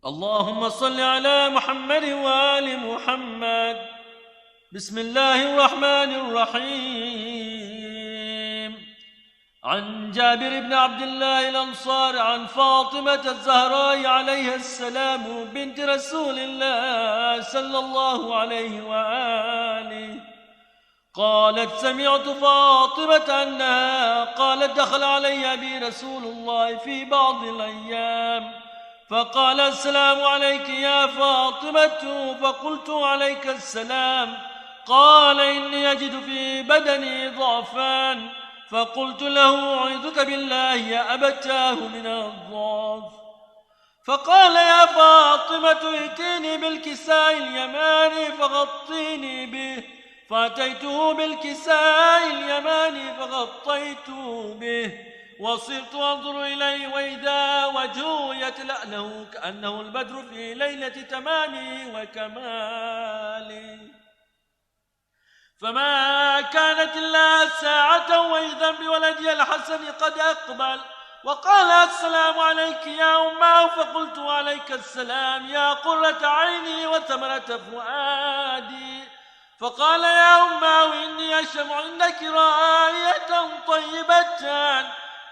اللهم صل على محمد وآل محمد. بسم الله الرحمن الرحيم. عن جابر بن عبد الله الأنصاري عن فاطمة الزهراء عليها السلام بنت رسول الله صلى الله عليه وآله قالت: سمعت فاطمة أنها قالت: دخل علي أبي رسول الله في بعض الأيام فقال: السلام عليك يا فاطمة. فقلت: عليك السلام. قال: إني أجد في بدني ضعفان. فقلت له: أعوذك بالله يا أبتاه من الضعف. فقال: يا فاطمة ائتيني بالكساء اليماني فغطيني به. فأتيته بالكساء اليماني فغطيته به، وصرت أنظر إليه وإذا وجهه يتلأله كأنه البدر في ليلة تمامه وكماله. فما كانت إلا ساعة وإذا بولدي الحسن قد أقبل وقال: السلام عليك يا أمه. فقلت: عليك السلام يا قرة عيني وثمرة فؤادي. فقال: يا أمه إني أشم عندك راية طيبة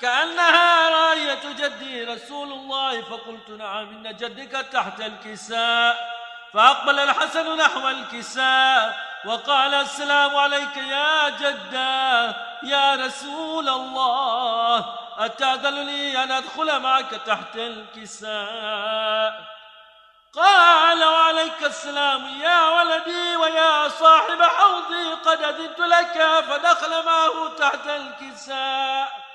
كأنها راية جدي رسول الله. فقلت: نعم إن جدك تحت الكساء. فأقبل الحسن نحو الكساء وقال: السلام عليك يا جدة يا رسول الله، أتأذن لي أن أدخل معك تحت الكساء؟ قال: وعليك السلام يا ولدي ويا صاحب حوضي، قد أذنت لك. فدخل معه تحت الكساء.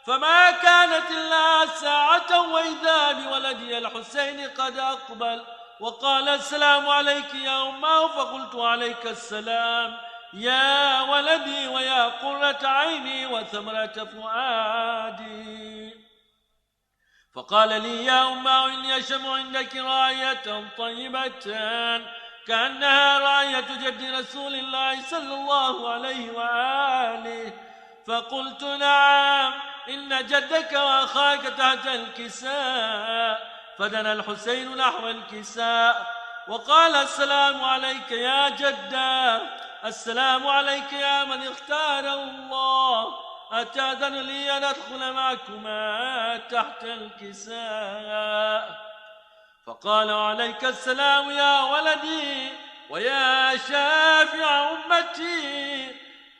فما كانت إلا ساعة وإذا بولدي الحسين قد أقبل وقال: السلام عليك يا أمه. فقلت: عليك السلام يا ولدي ويا قرة عيني وثمرة فؤادي. فقال لي: يا أمه إني أشم عندك راية طيبة كأنها راية جد رسول الله صلى الله عليه وآله. فقلت: نعم إن جدك وأخاك تحت الكساء. فدنا الحسين نحو الكساء وقال: السلام عليك يا جدة، السلام عليك يا من اختار الله، أتأذن لي أن أدخل معكما تحت الكساء؟ فقال: عليك السلام يا ولدي ويا شافع أمتي،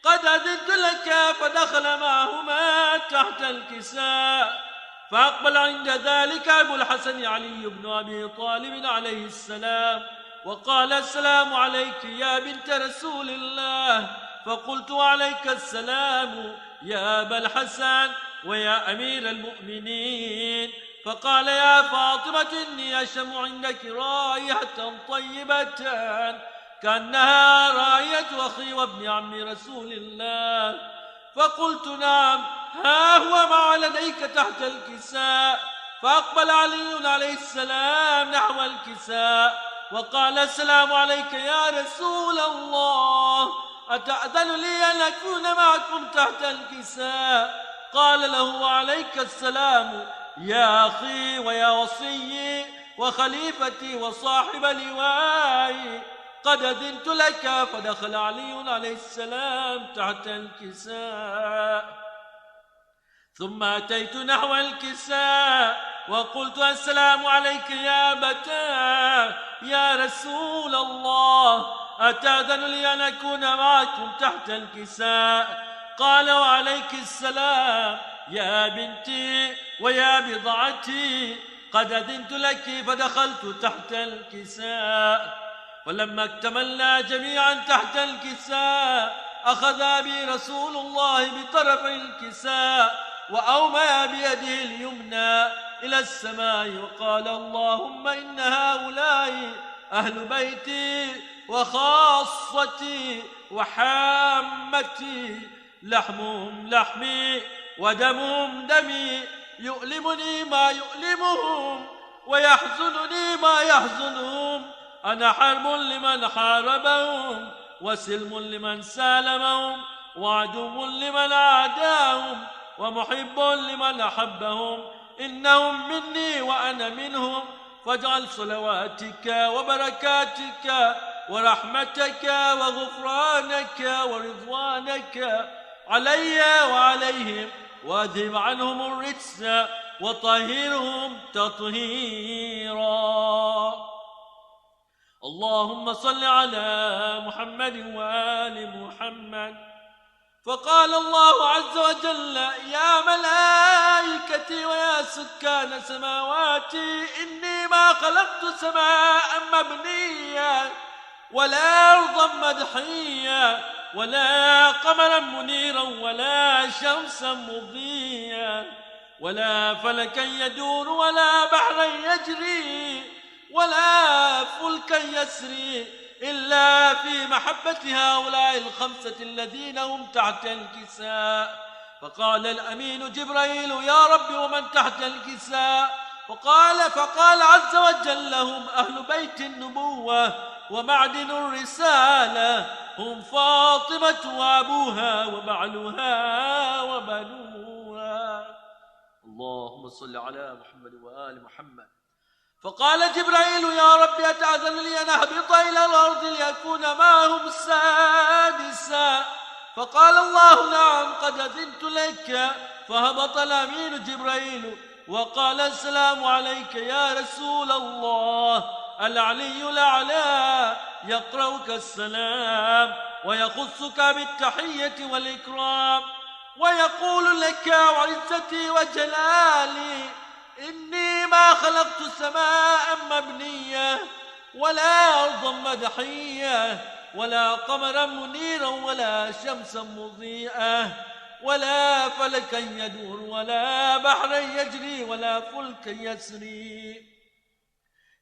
قد أذنت لك. فدخل معهما تحت الكساء. فأقبل عند ذلك أبو الحسن علي بن أبي طالب عليه السلام وقال: السلام عليك يا بنت رسول الله. فقلت: عليك السلام يا أبا الحسن ويا أمير المؤمنين. فقال: يا فاطمة إني أشم عندك رائحة طيبة كأنها راية أخي وابن عم رسول الله. فقلت: نعم ها هو ما لديك تحت الكساء. فأقبل علي عليه السلام نحو الكساء وقال: السلام عليك يا رسول الله، أتأذن لي أن أكون معكم تحت الكساء؟ قال له: عليك السلام يا أخي ويا وصي وخليفتي وصاحب لوائي، قد أذنت لك. فدخل علي عليه السلام تحت الكساء. ثم أتيت نحو الكساء وقلت: السلام عليك يا أبتاه يا رسول الله، أتأذن لي أن أكون معكم تحت الكساء؟ قال: وعليك السلام يا بنتي ويا بضعتي، قد أذنت لك. فدخلت تحت الكساء. ولما اكتملنا جميعا تحت الكساء أخذ أبي رسول الله بطرف الكساء وأومى بيده اليمنى إلى السماء وقال: اللهم إن هؤلاء أهل بيتي وخاصتي وحامتي، لحمهم لحمي ودمهم دمي، يؤلمني ما يؤلمهم ويحزنني ما يحزنهم. أنا حرب لمن حاربهم وسلم لمن سالمهم وعدو لمن عاداهم ومحب لمن أحبهم. إنهم مني وأنا منهم، فاجعل صلواتك وبركاتك ورحمتك وغفرانك ورضوانك علي وعليهم، واذهب عنهم الرجس وطهرهم تطهيرا. اللهم صل على محمد وآل محمد. فقال الله عز وجل: يا ملائكتي ويا سكان سماواتي، إني ما خلقت سماء مبنيا ولا أرضا مدحيا ولا قمرا منيرا ولا شمسا مضيا ولا فلكا يدور ولا بحرا يجري ولا فلكا يسري إلا في محبة هؤلاء الخمسة الذين هم تحت الكساء. فقال الأمين جبريل: يا رب ومن تحت الكساء؟ فقال عز وجل: هم أهل بيت النبوة ومعدن الرسالة، هم فاطمة وأبوها وبعلها وبنوها. اللهم صل على محمد وآل محمد. فقال جبريل: يا رب أتأذن لي أن أهبط إلى الأرض ليكون معهم سادسا؟ فقال الله: نعم قد أذنت لك. فهبط الأمين جبريل وقال: السلام عليك يا رسول الله. العلي الأعلى يقرأك السلام ويخصك بالتحية والإكرام ويقول لك: وعزتي وجلالي إني ما خلقت سماء مبنية ولا أرضا مدحية ولا قمرا منيرا ولا شمسا مضيئة ولا فلكا يدور ولا بحرا يجري ولا فلكا يسري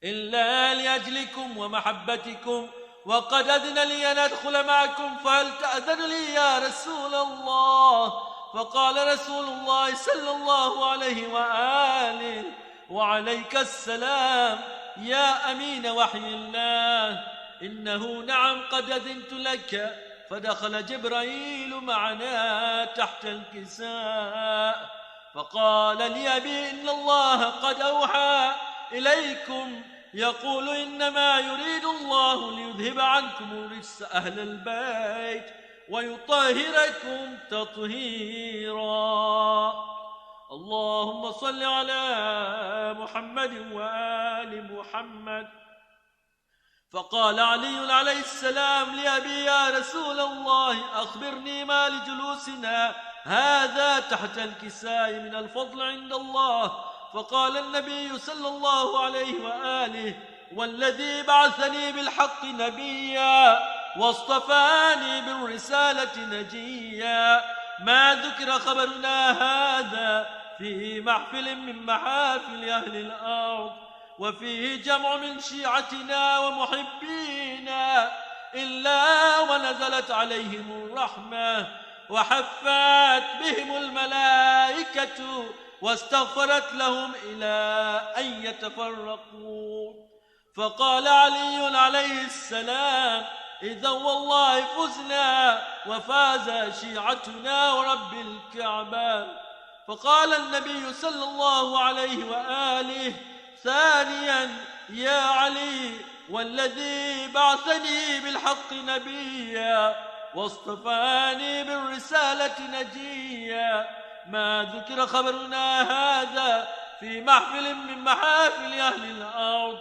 إلا لأجلكم ومحبتكم، وقد أذن لي أن أدخل معكم، فهل تأذن لي يا رسول الله؟ فقال رسول الله صلى الله عليه وآله: وعليك السلام يا أمين وحي الله، إنه نعم قد أذنت لك. فدخل جبريل معنا تحت الكساء فقال لأبي: إن الله قد أوحى إليكم يقول: إنما يريد الله ليذهب عنكم الرجس أهل البيت ويطهركم تطهيرا. اللهم صل على محمد وآل محمد. فقال علي عليه السلام لأبي: يا رسول الله، أخبرني ما لجلوسنا هذا تحت الكساء من الفضل عند الله. فقال النبي صلى الله عليه وآله: والذي بعثني بالحق نبيا واصطفاني بالرسالة نجيا، ما ذكر خبرنا هذا في محفل من محافل أهل الأرض وفيه جمع من شيعتنا ومحبينا إلا ونزلت عليهم الرحمة وحفت بهم الملائكة واستغفرت لهم إلى أن يتفرقوا. فقال علي عليه السلام: إذا والله فزنا وفاز شيعتنا ورب الكعبة. فقال النبي صلى الله عليه وآله: ثانيا يا علي، والذي بعثني بالحق نبيا واصطفاني بالرسالة نجيا، ما ذكر خبرنا هذا في محفل من محافل أهل الأرض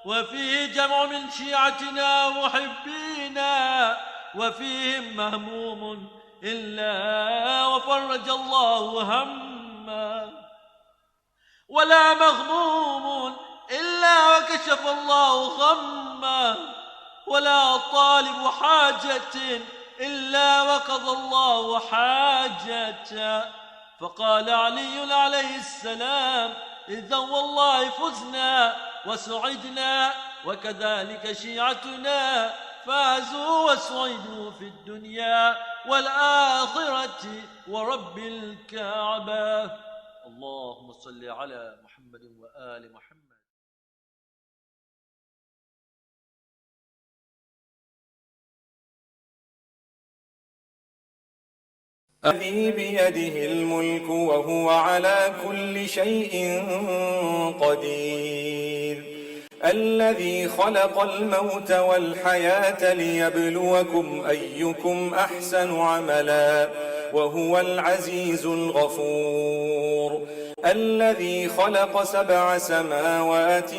وفيه جمع من شيعتنا ومحبينا وفيهم مهموم إلا وفرج الله همه، ولا مغموم إلا وكشف الله غمه، ولا طالب حاجة إلا وقضى الله حاجته. فقال علي عليه السلام: إذا والله فزنا وسعدنا، وكذلك شيعتنا فازوا وسعدوا في الدنيا والآخرة ورب الكعبة. اللهم صل على محمد وآل محمد. الذي بيده الملك وهو على كل شيء قدير. الذي خلق الموت والحياة ليبلوكم أيكم أحسن عملا وهو العزيز الغفور الذي خلق 7 سماوات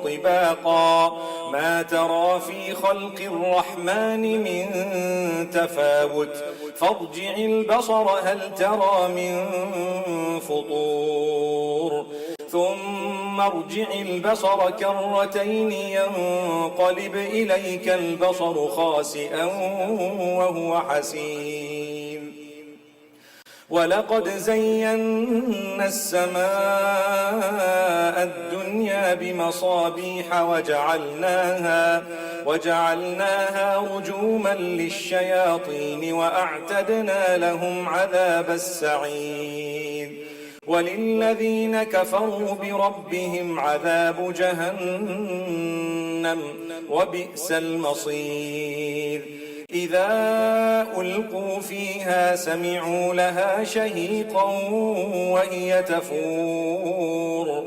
طباقا ما ترى في خلق الرحمن من تفاوت فارجع البصر هل ترى من فطور ثم ارجع البصر كرتين ينقلب إليك البصر خاسئا وهو حسير ولقد زينا السماء الدنيا بمصابيح وجعلناها رجوما للشياطين وأعتدنا لهم عذاب السعير وللذين كفروا بربهم عذاب جهنم وبئس المصير إذا ألقوا فيها سمعوا لها شهيقا وهي تفور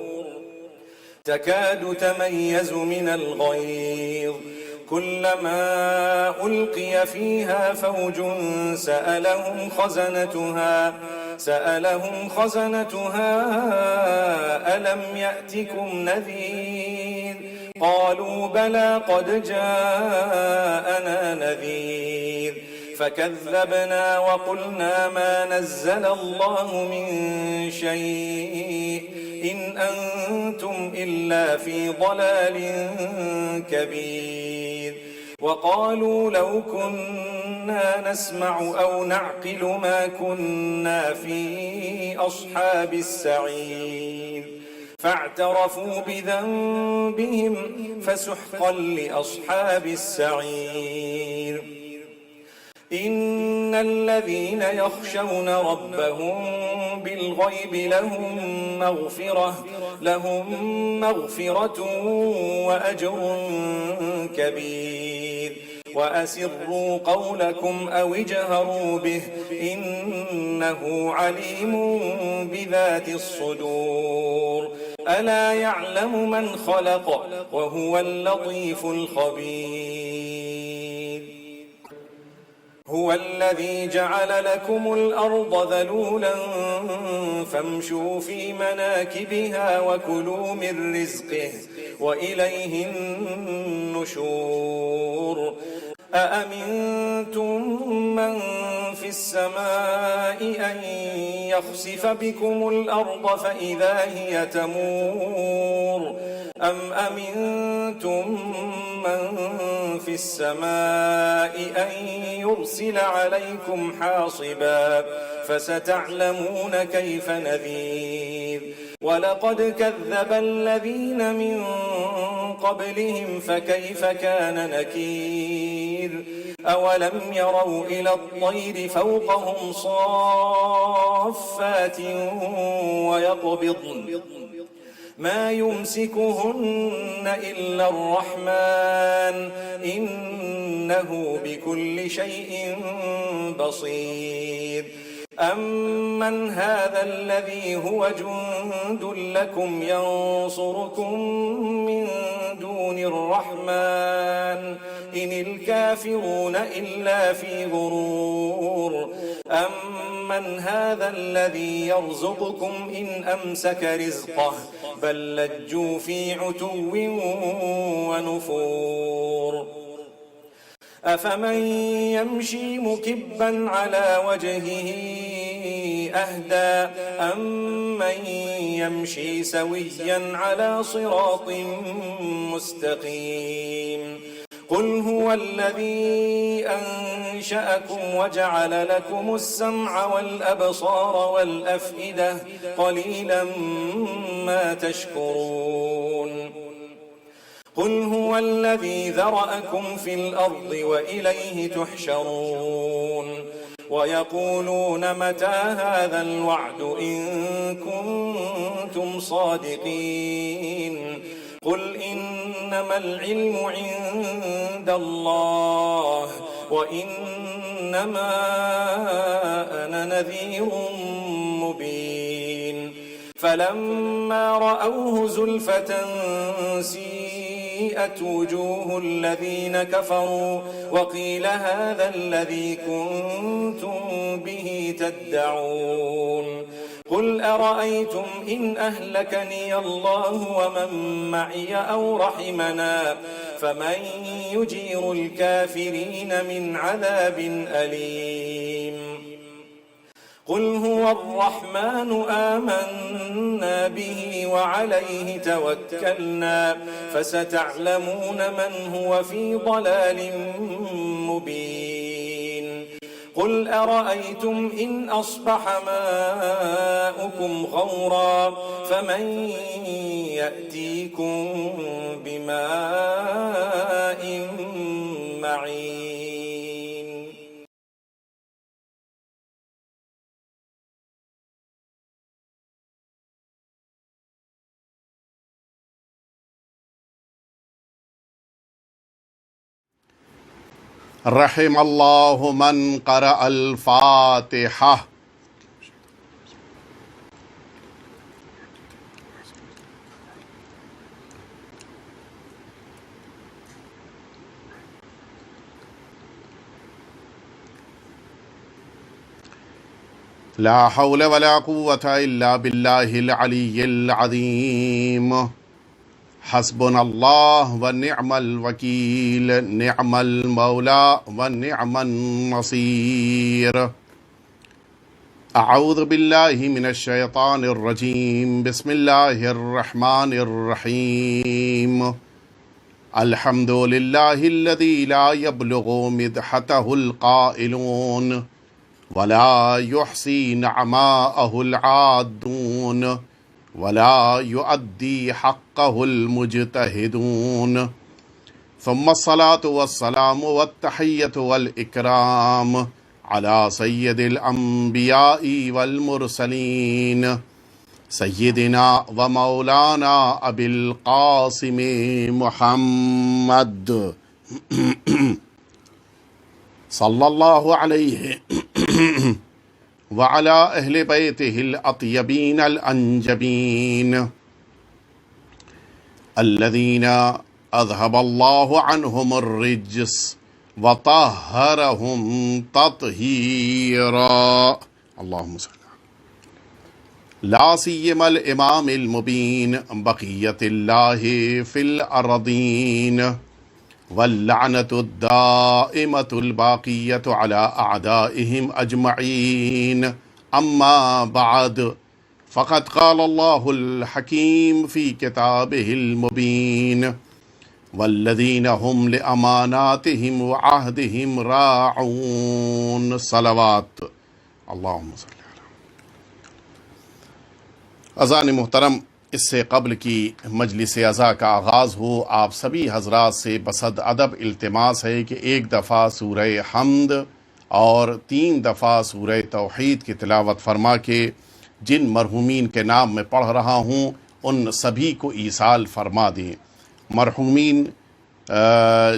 تكاد تميز من الغيظ كلما ألقي فيها فوج سألهم خزنتها ألم يأتكم نذير قالوا بلى قد جاءنا نذير فكذبنا وقلنا ما نزل الله من شيء إن أنتم إلا في ضلال كبير وقالوا لو كنا نسمع أو نعقل ما كنا في أصحاب السعير فاعترفوا بذنبهم فسحقا لأصحاب السعير إن الذين يخشون ربهم بالغيب لهم مغفرة وأجر كبير وأسروا قولكم أو اجهروا به إنه عليم بذات الصدور ألا يعلم من خلق وهو اللطيف الخبير هو الذي جعل لكم الأرض ذلولا فامشوا في مناكبها وكلوا من رزقه وإليه النشور أأمنتم من في السماء أن يخسف بكم الأرض فإذا هي تمور أم أمنتم من في السماء أن يرسل عليكم حاصبا فستعلمون كيف نذير ولقد كذب الذين من قبلهم فكيف كان نكير أولم يروا إلى الطير فوقهم صافات ويقبضن ما يمسكهن إلا الرحمن إنه بكل شيء بصير أمن هذا الذي هو جند لكم ينصركم من دون الرحمن إن الكافرون إلا في غرور أمن هذا الذي يرزقكم إن أمسك رزقه بل لجوا في عتو ونفور أفمن يمشي مكبا على وجهه أهدى أمن يمشي سويا على صراط مستقيم قل هو الذي أنشأكم وجعل لكم السمع والأبصار والأفئدة قليلا ما تشكرون قل هو الذي ذرأكم في الأرض وإليه تحشرون ويقولون متى هذا الوعد إن كنتم صادقين قل إنما العلم عند الله وإنما أنا نذير مبين فلما رأوه زلفة سيئت وجوه الذين كفروا وقيل هذا الذي كنتم به تدعون قل أرأيتم إن أهلكني الله ومن معي أو رحمنا فمن يجير الكافرين من عذاب أليم قل هو الرحمن آمنا به وعليه توكلنا فستعلمون من هو في ضلال مبين قل أرأيتم إن أصبح ماؤكم غورا فمن يأتيكم بماء معين رحم اللہ من قرأ الفاتحہ. لا حول ولا قوة الا باللہ العلی العظیم. حسبنا اللہ ونعم الوکیل نعم المولا ونعم النصیر. اعوذ باللہ من الشیطان الرجیم. بسم اللہ الرحمن الرحیم. الحمد للہ الذی لا یبلغ مدحتہ القائلون ولا يحصي نعماءه العادون ولا يؤدي حقه المجتهدون. ثم الصلاة والسلام والتحية والإكرام على سيد الأنبياء والمرسلين سيدنا ومولانا أبي القاسم محمد صلى الله عليه وعلى أهل بيته الأطيبين الأنجبين الذين أذهب الله عنهم الرجس وطهرهم تطهيرا. اللهم صل لا سيما الإمام المبين بقية الله في الأرضين واللعنة الدائمة الباقية على أعدائهم أجمعين. أما بعد فقد قال الله الحكيم في كتابه المبين والذين هم لأماناتهم وعهدهم راعون. صلوات. اللهم صل على. اذان محترم، اس سے قبل کی مجلس عزا کا آغاز ہو، آپ سبھی حضرات سے بصد ادب التماس ہے کہ ایک دفعہ سورہ حمد اور 3 دفعہ سورہ توحید کی تلاوت فرما کے جن مرحومین کے نام میں پڑھ رہا ہوں ان سبھی کو ایصال فرما دیں. مرحومین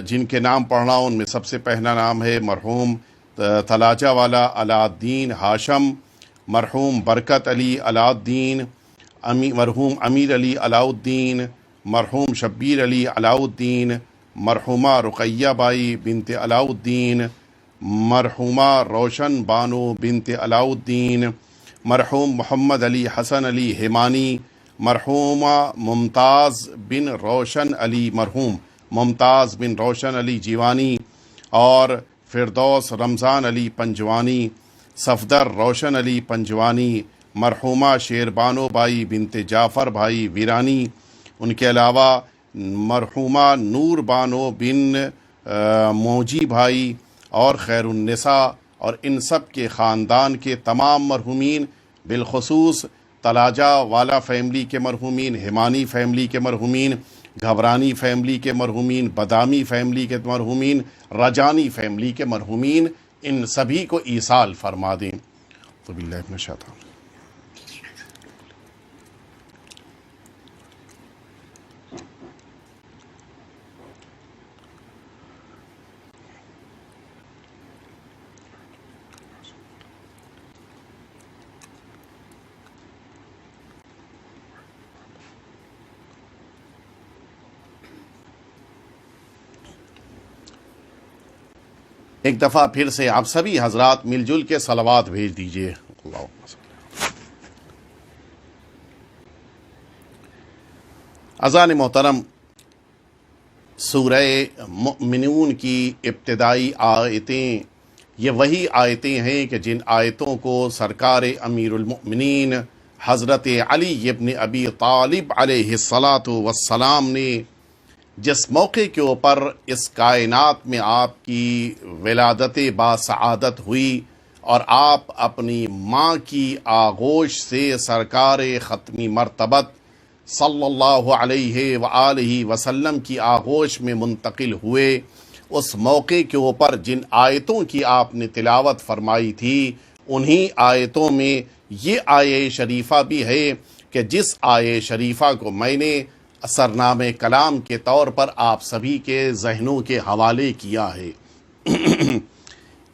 جن کے نام پڑھنا ان میں سب سے پہلا نام ہے مرحوم تلاجہ والا علاء الدین ہاشم، مرحوم برکت علی علاء الدین، مرحوم امیر علی علاء الدین، مرحوم شبیر علی علاء الدین، مرحومہ رقیہ بائی بنت علاء الدین، مرحومہ روشن بانو بنت علاء الدین، مرحوم محمد علی حسن علی حمانی، مرحومہ ممتاز بن روشن علی، مرحوم ممتاز بن روشن علی جیوانی، اور فردوس رمضان علی پنجوانی، صفدر روشن علی پنجوانی، مرحومہ شیربانو بائی بنت جعفر بھائی ویرانی. ان کے علاوہ مرحومہ نور بانو بن موجی بھائی اور خیر النساء اور ان سب کے خاندان کے تمام مرحومین، بالخصوص تلاجہ والا فیملی کے مرحومین، حمانی فیملی کے مرحومین، گھبرانی فیملی کے مرحومین، بدامی فیملی کے مرحومین، رجانی فیملی کے مرحومین، ان سبھی کو ایصال فرما دیں. تو باللہ من الشیطان. ایک دفعہ پھر سے آپ سبھی حضرات مل جل کے صلوات بھیج دیجئے۔ عزیزان محترم، سورہ مؤمنون کی ابتدائی آیتیں یہ وہی آیتیں ہیں کہ جن آیتوں کو سرکار امیر المؤمنین حضرت علی ابن ابی طالب علیہ الصلاۃ والسلام نے جس موقع کے اوپر اس کائنات میں آپ کی ولادت باسعادت ہوئی اور آپ اپنی ماں کی آغوش سے سرکار ختمی مرتبت صلی اللہ علیہ وآلہ وسلم کی آغوش میں منتقل ہوئے، اس موقع کے اوپر جن آیتوں کی آپ نے تلاوت فرمائی تھی انہی آیتوں میں یہ آیہ شریفہ بھی ہے کہ جس آیہ شریفہ کو میں نے سرنام کلام کے طور پر آپ سبھی کے ذہنوں کے حوالے کیا ہے۔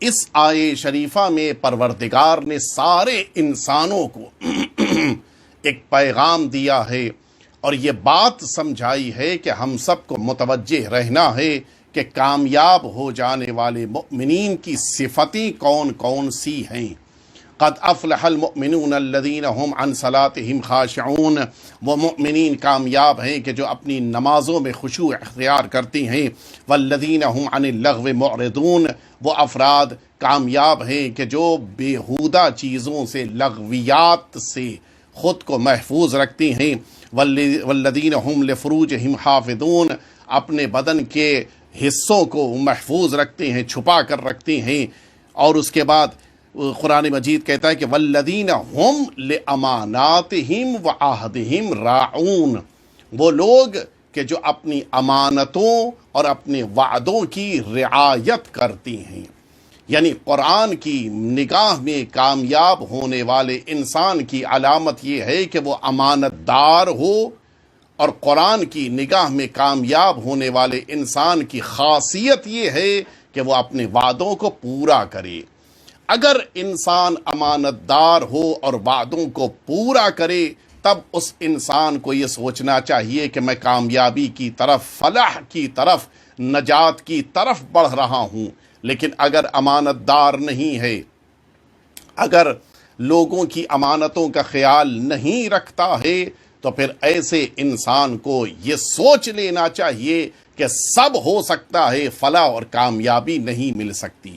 اس آیہ شریفہ میں پروردگار نے سارے انسانوں کو ایک پیغام دیا ہے اور یہ بات سمجھائی ہے کہ ہم سب کو متوجہ رہنا ہے کہ کامیاب ہو جانے والے مؤمنین کی صفتیں کون کون سی ہیں۔ قد افلح المؤمنون الذین هم عن صلاتهم خاشعون، وہ مؤمنین کامیاب ہیں کہ جو اپنی نمازوں میں خشوع اختیار کرتی ہیں۔ والذین هم عن اللغو معرضون، وہ افراد کامیاب ہیں کہ جو بیہودہ چیزوں سے، لغویات سے خود کو محفوظ رکھتی ہیں۔ والذین هم لفروجهم حافظون، اپنے بدن کے حصوں کو محفوظ رکھتے ہیں، چھپا کر رکھتے ہیں۔ اور اس کے بعد قرآن مجید کہتا ہے کہ والذین هم لاماناتہم وعہدہم راعون، وہ لوگ کہ جو اپنی امانتوں اور اپنے وعدوں کی رعایت کرتی ہیں۔ یعنی قرآن کی نگاہ میں کامیاب ہونے والے انسان کی علامت یہ ہے کہ وہ امانت دار ہو، اور قرآن کی نگاہ میں کامیاب ہونے والے انسان کی خاصیت یہ ہے کہ وہ اپنے وعدوں کو پورا کرے۔ اگر انسان امانت دار ہو اور وعدوں کو پورا کرے تب اس انسان کو یہ سوچنا چاہیے کہ میں کامیابی کی طرف، فلاح کی طرف، نجات کی طرف بڑھ رہا ہوں۔ لیکن اگر امانت دار نہیں ہے، اگر لوگوں کی امانتوں کا خیال نہیں رکھتا ہے، تو پھر ایسے انسان کو یہ سوچ لینا چاہیے کہ سب ہو سکتا ہے، فلاح اور کامیابی نہیں مل سکتی۔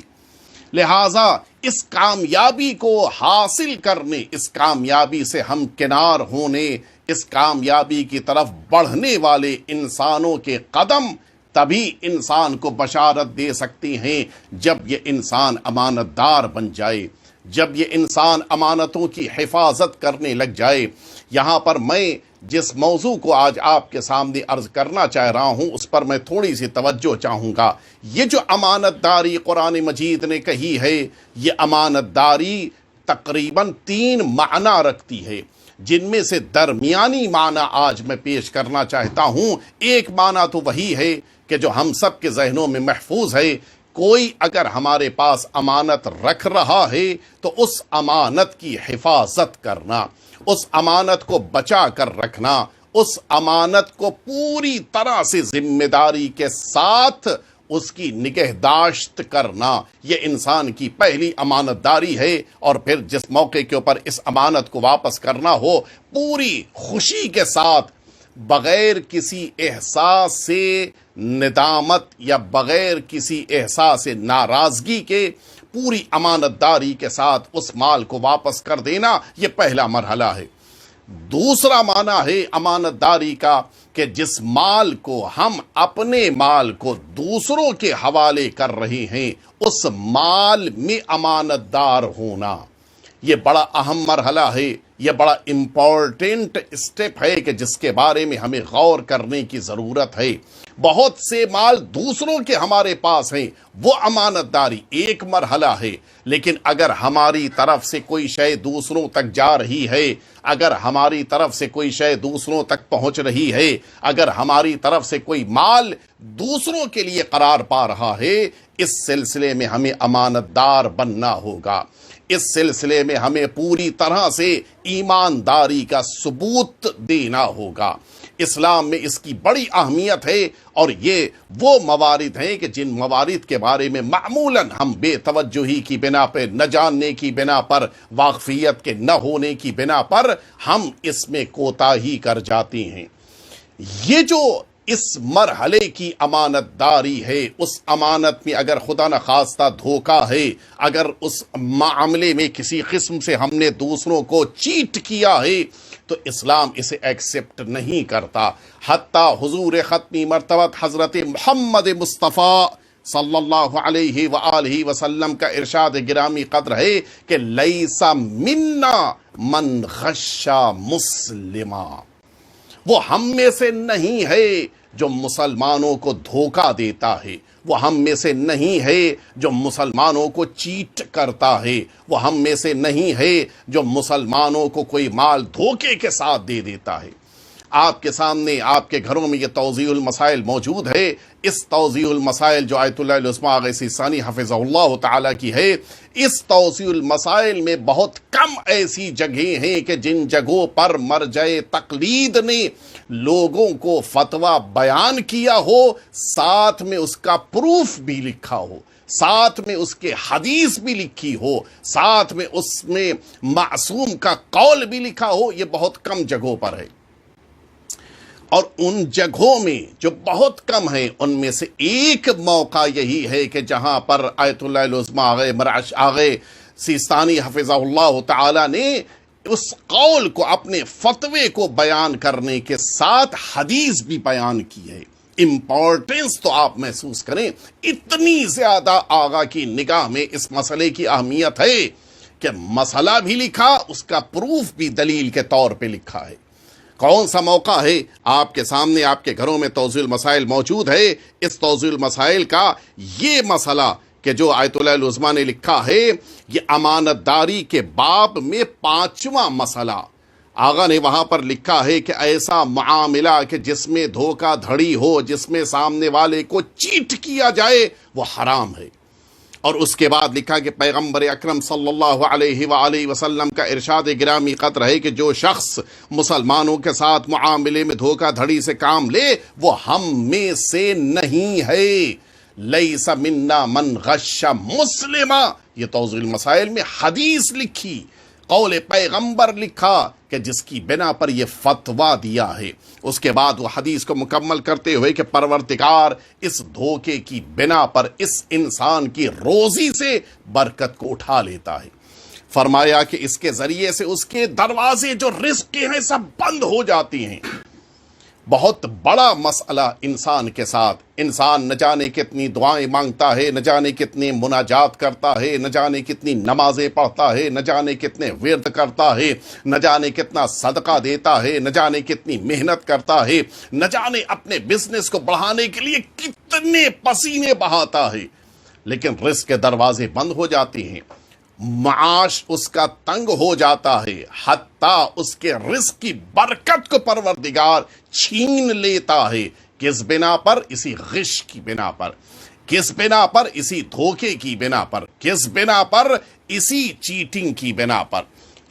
لہٰذا اس کامیابی کو حاصل کرنے، اس کامیابی سے ہمکنار ہونے، اس کامیابی کی طرف بڑھنے والے انسانوں کے قدم تبھی انسان کو بشارت دے سکتی ہیں جب یہ انسان امانت دار بن جائے، جب یہ انسان امانتوں کی حفاظت کرنے لگ جائے۔ یہاں پر میں جس موضوع کو آج آپ کے سامنے عرض کرنا چاہ رہا ہوں اس پر میں تھوڑی سی توجہ چاہوں گا۔ یہ جو امانت داری قرآن مجید نے کہی ہے، یہ امانت داری تقریباً 3 معنی رکھتی ہے، جن میں سے درمیانی معنی آج میں پیش کرنا چاہتا ہوں۔ ایک معنی تو وہی ہے کہ جو ہم سب کے ذہنوں میں محفوظ ہے، کوئی اگر ہمارے پاس امانت رکھ رہا ہے تو اس امانت کی حفاظت کرنا، اس امانت کو بچا کر رکھنا، اس امانت کو پوری طرح سے ذمہ داری کے ساتھ اس کی نگہداشت کرنا، یہ انسان کی پہلی امانت داری ہے۔ اور پھر جس موقع کے اوپر اس امانت کو واپس کرنا ہو، پوری خوشی کے ساتھ، بغیر کسی احساس سے ندامت یا بغیر کسی احساس ناراضگی کے، پوری امانت داری کے ساتھ اس مال کو واپس کر دینا، یہ پہلا مرحلہ ہے۔ دوسرا معنی ہے امانت داری کا کہ جس مال کو ہم اپنے مال کو دوسروں کے حوالے کر رہے ہیں، اس مال میں امانت دار ہونا، یہ بڑا اہم مرحلہ ہے، یہ بڑا امپورٹنٹ اسٹیپ ہے کہ جس کے بارے میں ہمیں غور کرنے کی ضرورت ہے۔ بہت سے مال دوسروں کے ہمارے پاس ہیں، وہ امانت داری ایک مرحلہ ہے، لیکن اگر ہماری طرف سے کوئی شے دوسروں تک جا رہی ہے، اگر ہماری طرف سے کوئی شے دوسروں تک پہنچ رہی ہے، اگر ہماری طرف سے کوئی مال دوسروں کے لیے قرار پا رہا ہے، اس سلسلے میں ہمیں امانت دار بننا ہوگا۔ اس سلسلے میں ہمیں پوری طرح سے ایمانداری کا ثبوت دینا ہوگا۔ اسلام میں اس کی بڑی اہمیت ہے، اور یہ وہ موارد ہیں کہ جن موارد کے بارے میں معمولاً ہم بے توجہی کی بنا پر، نہ جاننے کی بنا پر، واقفیت کے نہ ہونے کی بنا پر ہم اس میں کوتاہی کر جاتے ہیں۔ یہ جو اس مرحلے کی امانت داری ہے، اس امانت میں اگر خدا نخواستہ دھوکہ ہے، اگر اس معاملے میں کسی قسم سے ہم نے دوسروں کو چیٹ کیا ہے، تو اسلام اسے ایکسپٹ نہیں کرتا۔ حتیٰ حضور ختمی مرتبت حضرت محمد مصطفیٰ صلی اللہ علیہ وآلہ وسلم کا ارشاد گرامی قدر ہے کہ لیس منا من غش مسلما، وہ ہم میں سے نہیں ہے جو مسلمانوں کو دھوکہ دیتا ہے، وہ ہم میں سے نہیں ہے جو مسلمانوں کو چیٹ کرتا ہے، وہ ہم میں سے نہیں ہے جو مسلمانوں کو کوئی مال دھوکے کے ساتھ دے دیتا ہے۔ آپ کے سامنے، آپ کے گھروں میں یہ توضیح المسائل موجود ہے۔ اس توضیح المسائل جو آیت اللہ العظمیٰ آغا سیستانی حفظہ اللہ تعالیٰ کی ہے، اس توضیح المسائل میں بہت کم ایسی جگہیں ہیں کہ جن جگہوں پر مرجع تقلید نے لوگوں کو فتویٰ بیان کیا ہو، ساتھ میں اس کا پروف بھی لکھا ہو، ساتھ میں اس کے حدیث بھی لکھی ہو، ساتھ میں اس میں معصوم کا قول بھی لکھا ہو۔ یہ بہت کم جگہوں پر ہے، اور ان جگہوں میں جو بہت کم ہیں ان میں سے ایک موقع یہی ہے کہ جہاں پر آیت اللہ العظمیٰ آغا سیستانی حفظہ اللہ تعالی نے اس قول کو، اپنے فتوے کو بیان کرنے کے ساتھ حدیث بھی بیان کی ہے۔ امپورٹنس تو آپ محسوس کریں، اتنی زیادہ آغا کی نگاہ میں اس مسئلے کی اہمیت ہے کہ مسئلہ بھی لکھا، اس کا پروف بھی دلیل کے طور پہ لکھا ہے۔ کون سا موقع ہے؟ آپ کے سامنے، آپ کے گھروں میں توضیح المسائل موجود ہے۔ اس توضیح المسائل کا یہ مسئلہ کہ جو آیت اللہ العظمیٰ نے لکھا ہے، یہ امانت داری کے باب میں 5واں مسئلہ۔ آغا نے وہاں پر لکھا ہے کہ ایسا معاملہ کہ جس میں دھوکہ دھڑی ہو، جس میں سامنے والے کو چیٹ کیا جائے، وہ حرام ہے۔ اور اس کے بعد لکھا کہ پیغمبر اکرم صلی اللہ علیہ وآلہ وسلم کا ارشاد گرامی قدر ہے کہ جو شخص مسلمانوں کے ساتھ معاملے میں دھوکہ دھڑی سے کام لے وہ ہم میں سے نہیں ہے۔ لیس منا من غش مسلما، یہ توضیح المسائل میں حدیث لکھی، قول پیغمبر لکھا کہ جس کی بنا پر یہ فتویٰ دیا ہے۔ اس کے بعد وہ حدیث کو مکمل کرتے ہوئے کہ پروردگار اس دھوکے کی بنا پر اس انسان کی روزی سے برکت کو اٹھا لیتا ہے۔ فرمایا کہ اس کے ذریعے سے اس کے دروازے جو رزق کے ہیں سب بند ہو جاتی ہیں۔ بہت بڑا مسئلہ انسان کے ساتھ، انسان نہ جانے کتنی دعائیں مانگتا ہے، نہ جانے کتنے مناجات کرتا ہے، نہ جانے کتنی نمازیں پڑھتا ہے، نہ جانے کتنے ورد کرتا ہے، نہ جانے کتنا صدقہ دیتا ہے، نہ جانے کتنی محنت کرتا ہے، نہ جانے اپنے بزنس کو بڑھانے کے لیے کتنے پسینے بہاتا ہے، لیکن رزق کے دروازے بند ہو جاتے ہیں، معاش اس کا تنگ ہو جاتا ہے، حتیٰ اس کے رزق کی برکت کو پروردگار چھین لیتا ہے۔ کس بنا پر؟ اسی غش کی بنا پر، کس بنا پر؟ اسی دھوکے کی بنا پر، کس بنا پر؟ اسی چیٹنگ کی بنا پر۔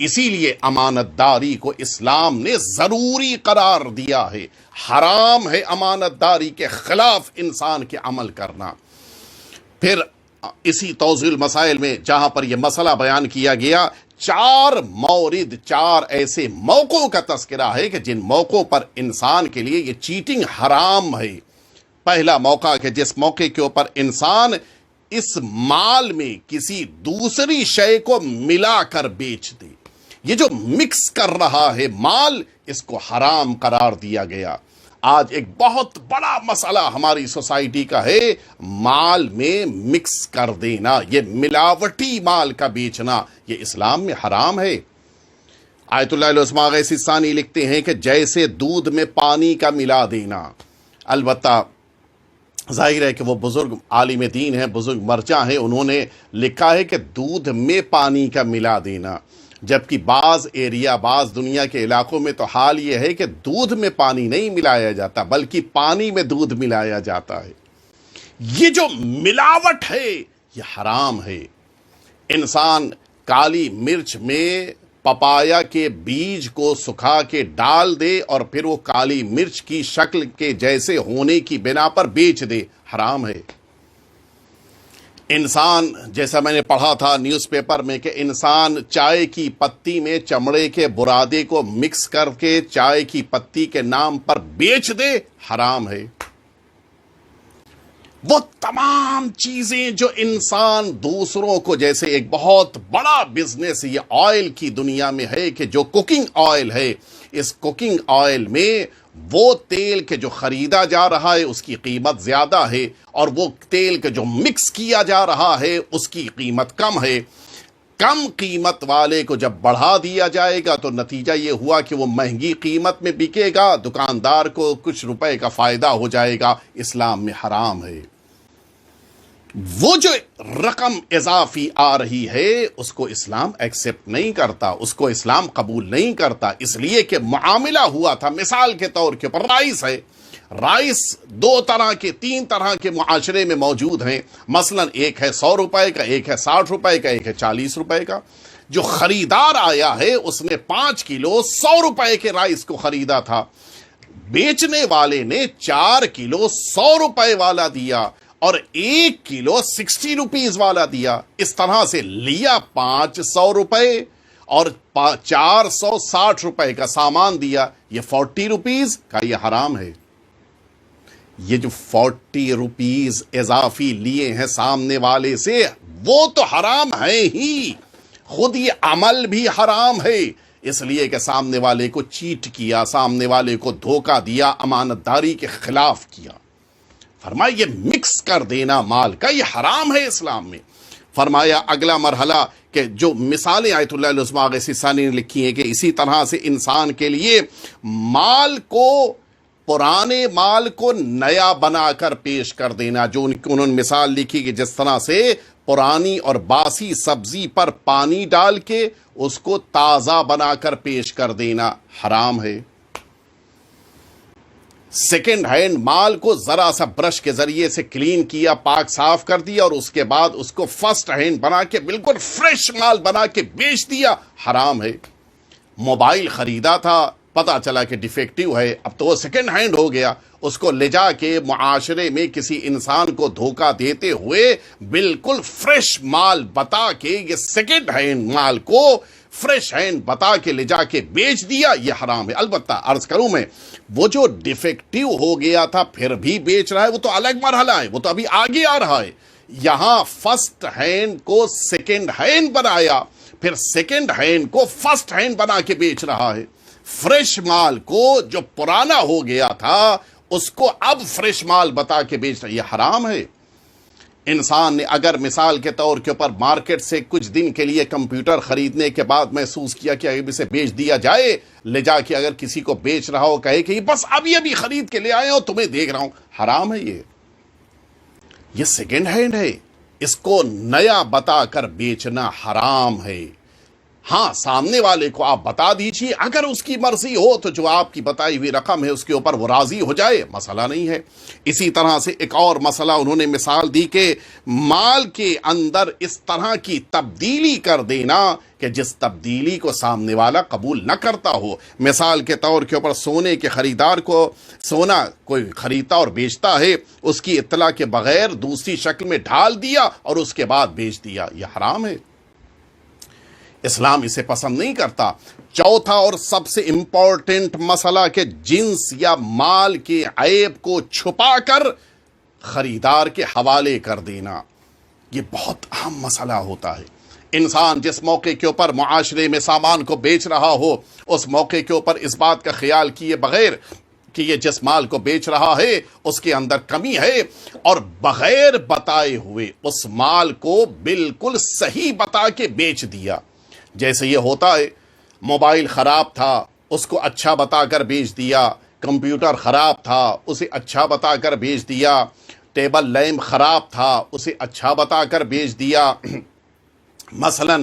اسی لیے امانت داری کو اسلام نے ضروری قرار دیا ہے۔ حرام ہے امانت داری کے خلاف انسان کے عمل کرنا۔ پھر اسی توضیح المسائل میں جہاں پر یہ مسئلہ بیان کیا گیا، 4 مورد، 4 ایسے موقعوں کا تذکرہ ہے کہ جن موقعوں پر انسان کے لیے یہ چیٹنگ حرام ہے۔ پہلا موقع کہ جس موقع کے اوپر انسان اس مال میں کسی دوسری شے کو ملا کر بیچ دے، یہ جو مکس کر رہا ہے مال، اس کو حرام قرار دیا گیا۔ آج ایک بہت بڑا مسئلہ ہماری سوسائٹی کا ہے مال میں مکس کر دینا، یہ ملاوٹی مال کا بیچنا، یہ اسلام میں حرام ہے۔ آیت اللہ العظمیٰ آغا سیستانی لکھتے ہیں کہ جیسے دودھ میں پانی کا ملا دینا، البتہ ظاہر ہے کہ وہ بزرگ عالم دین ہیں، بزرگ مرجع ہیں، انہوں نے لکھا ہے کہ دودھ میں پانی کا ملا دینا، جبکہ بعض ایریا، بعض دنیا کے علاقوں میں تو حال یہ ہے کہ دودھ میں پانی نہیں ملایا جاتا بلکہ پانی میں دودھ ملایا جاتا ہے۔ یہ جو ملاوٹ ہے یہ حرام ہے۔ انسان کالی مرچ میں پپایا کے بیج کو سکھا کے ڈال دے اور پھر وہ کالی مرچ کی شکل کے جیسے ہونے کی بنا پر بیچ دے، حرام ہے۔ انسان، جیسا میں نے پڑھا تھا نیوز پیپر میں، کہ انسان چائے کی پتی میں چمڑے کے برادے کو مکس کر کے چائے کی پتی کے نام پر بیچ دے، حرام ہے۔ وہ تمام چیزیں جو انسان دوسروں کو، جیسے ایک بہت بڑا بزنس یہ آئل کی دنیا میں ہے کہ جو کوکنگ آئل ہے، اس کوکنگ آئل میں وہ تیل کے جو خریدا جا رہا ہے اس کی قیمت زیادہ ہے، اور وہ تیل کے جو مکس کیا جا رہا ہے اس کی قیمت کم ہے۔ کم قیمت والے کو جب بڑھا دیا جائے گا تو نتیجہ یہ ہوا کہ وہ مہنگی قیمت میں بکے گا، دکاندار کو کچھ روپے کا فائدہ ہو جائے گا، اسلام میں حرام ہے۔ وہ جو رقم اضافی آ رہی ہے اس کو اسلام ایکسپٹ نہیں کرتا، اس کو اسلام قبول نہیں کرتا، اس لیے کہ معاملہ ہوا تھا۔ مثال کے طور کے اوپر رائس ہے، رائس دو طرح کے، تین طرح کے معاشرے میں موجود ہیں، مثلا ایک ہے 100 روپے کا، ایک ہے 60 روپے کا، ایک ہے 40 روپے کا۔ جو خریدار آیا ہے اس نے 5 کلو 100 روپے کے رائس کو خریدا تھا، بیچنے والے نے 4 کلو 100 روپے والا دیا اور 1 کلو 60 روپیز والا دیا۔ اس طرح سے لیا 500 روپے اور 460 روپے کا سامان دیا، یہ 40 روپیز کا یہ حرام ہے۔ یہ جو 40 روپیز اضافی لیے ہیں سامنے والے سے وہ تو حرام ہے ہی، خود یہ عمل بھی حرام ہے، اس لیے کہ سامنے والے کو چیٹ کیا، سامنے والے کو دھوکہ دیا، امانت داری کے خلاف کیا۔ فرمایا یہ مکس کر دینا مال کا یہ حرام ہے اسلام میں۔ فرمایا اگلا مرحلہ کہ جو مثالیں آیت اللہ العظمیٰ غیثانی نے لکھی ہیں کہ اسی طرح سے انسان کے لیے مال کو، پرانے مال کو نیا بنا کر پیش کر دینا، جو انہوں نے مثال لکھی کہ جس طرح سے پرانی اور باسی سبزی پر پانی ڈال کے اس کو تازہ بنا کر پیش کر دینا، حرام ہے۔ سیکنڈ ہینڈ مال کو ذرا سا برش کے ذریعے سے کلین کیا، پاک صاف کر دیا، اور اس کے بعد اس کو فرسٹ ہینڈ بنا کے بالکل فریش مال بنا کے بیچ دیا، حرام ہے۔ موبائل خریدا تھا، پتا چلا کہ ڈیفیکٹیو ہے، اب تو وہ سیکنڈ ہینڈ ہو گیا، اس کو لے جا کے معاشرے میں کسی انسان کو دھوکہ دیتے ہوئے بالکل فریش مال بتا کے یہ سیکنڈ ہینڈ مال کو فریش ہینڈ بتا کے لے جا کے بیچ دیا، یہ حرام ہے۔ البتہ عرض کروں میں، وہ جو ڈیفیکٹیو ہو گیا تھا پھر بھی بیچ رہا ہے وہ تو الگ مرحلہ ہے، وہ تو ابھی آگے آ رہا ہے۔ یہاں فرسٹ ہینڈ کو سیکنڈ ہینڈ بنایا، پھر سیکنڈ ہینڈ کو فرسٹ ہینڈ بنا کے بیچ رہا ہے۔ فریش مال کو جو پرانا ہو گیا تھا اس کو اب فریش مال بتا کے بیچ رہا ہے، یہ حرام ہے۔ انسان نے اگر مثال کے طور کے اوپر مارکیٹ سے کچھ دن کے لیے کمپیوٹر خریدنے کے بعد محسوس کیا کہ اب اسے بیچ دیا جائے، لے جا کے اگر کسی کو بیچ رہا ہو کہے کہ بس ابھی خرید کے لے آئے ہو، تمہیں دیکھ رہا ہوں، حرام ہے یہ سیکنڈ ہینڈ ہے، اس کو نیا بتا کر بیچنا حرام ہے۔ ہاں سامنے والے کو آپ بتا دیجئے، اگر اس کی مرضی ہو تو جو آپ کی بتائی ہوئی رقم ہے اس کے اوپر وہ راضی ہو جائے، مسئلہ نہیں ہے۔ اسی طرح سے ایک اور مسئلہ انہوں نے مثال دی کہ مال کے اندر اس طرح کی تبدیلی کر دینا کہ جس تبدیلی کو سامنے والا قبول نہ کرتا ہو۔ مثال کے طور کے اوپر سونے کے خریدار کو سونا کوئی خریدتا اور بیچتا ہے، اس کی اطلاع کے بغیر دوسری شکل میں ڈھال دیا اور اس کے بعد بیچ دیا، یہ حرام ہے، اسلام اسے پسند نہیں کرتا۔ چوتھا اور سب سے امپورٹنٹ مسئلہ کہ جنس یا مال کے عیب کو چھپا کر خریدار کے حوالے کر دینا، یہ بہت اہم مسئلہ ہوتا ہے۔ انسان جس موقع کے اوپر معاشرے میں سامان کو بیچ رہا ہو، اس موقع کے اوپر اس بات کا خیال کیے بغیر کہ یہ جس مال کو بیچ رہا ہے اس کے اندر کمی ہے، اور بغیر بتائے ہوئے اس مال کو بالکل صحیح بتا کے بیچ دیا۔ جیسے یہ ہوتا ہے، موبائل خراب تھا اس کو اچھا بتا کر بیچ دیا، کمپیوٹر خراب تھا اسے اچھا بتا کر بیچ دیا، ٹیبل لیمپ خراب تھا اسے اچھا بتا کر بیچ دیا۔ مثلا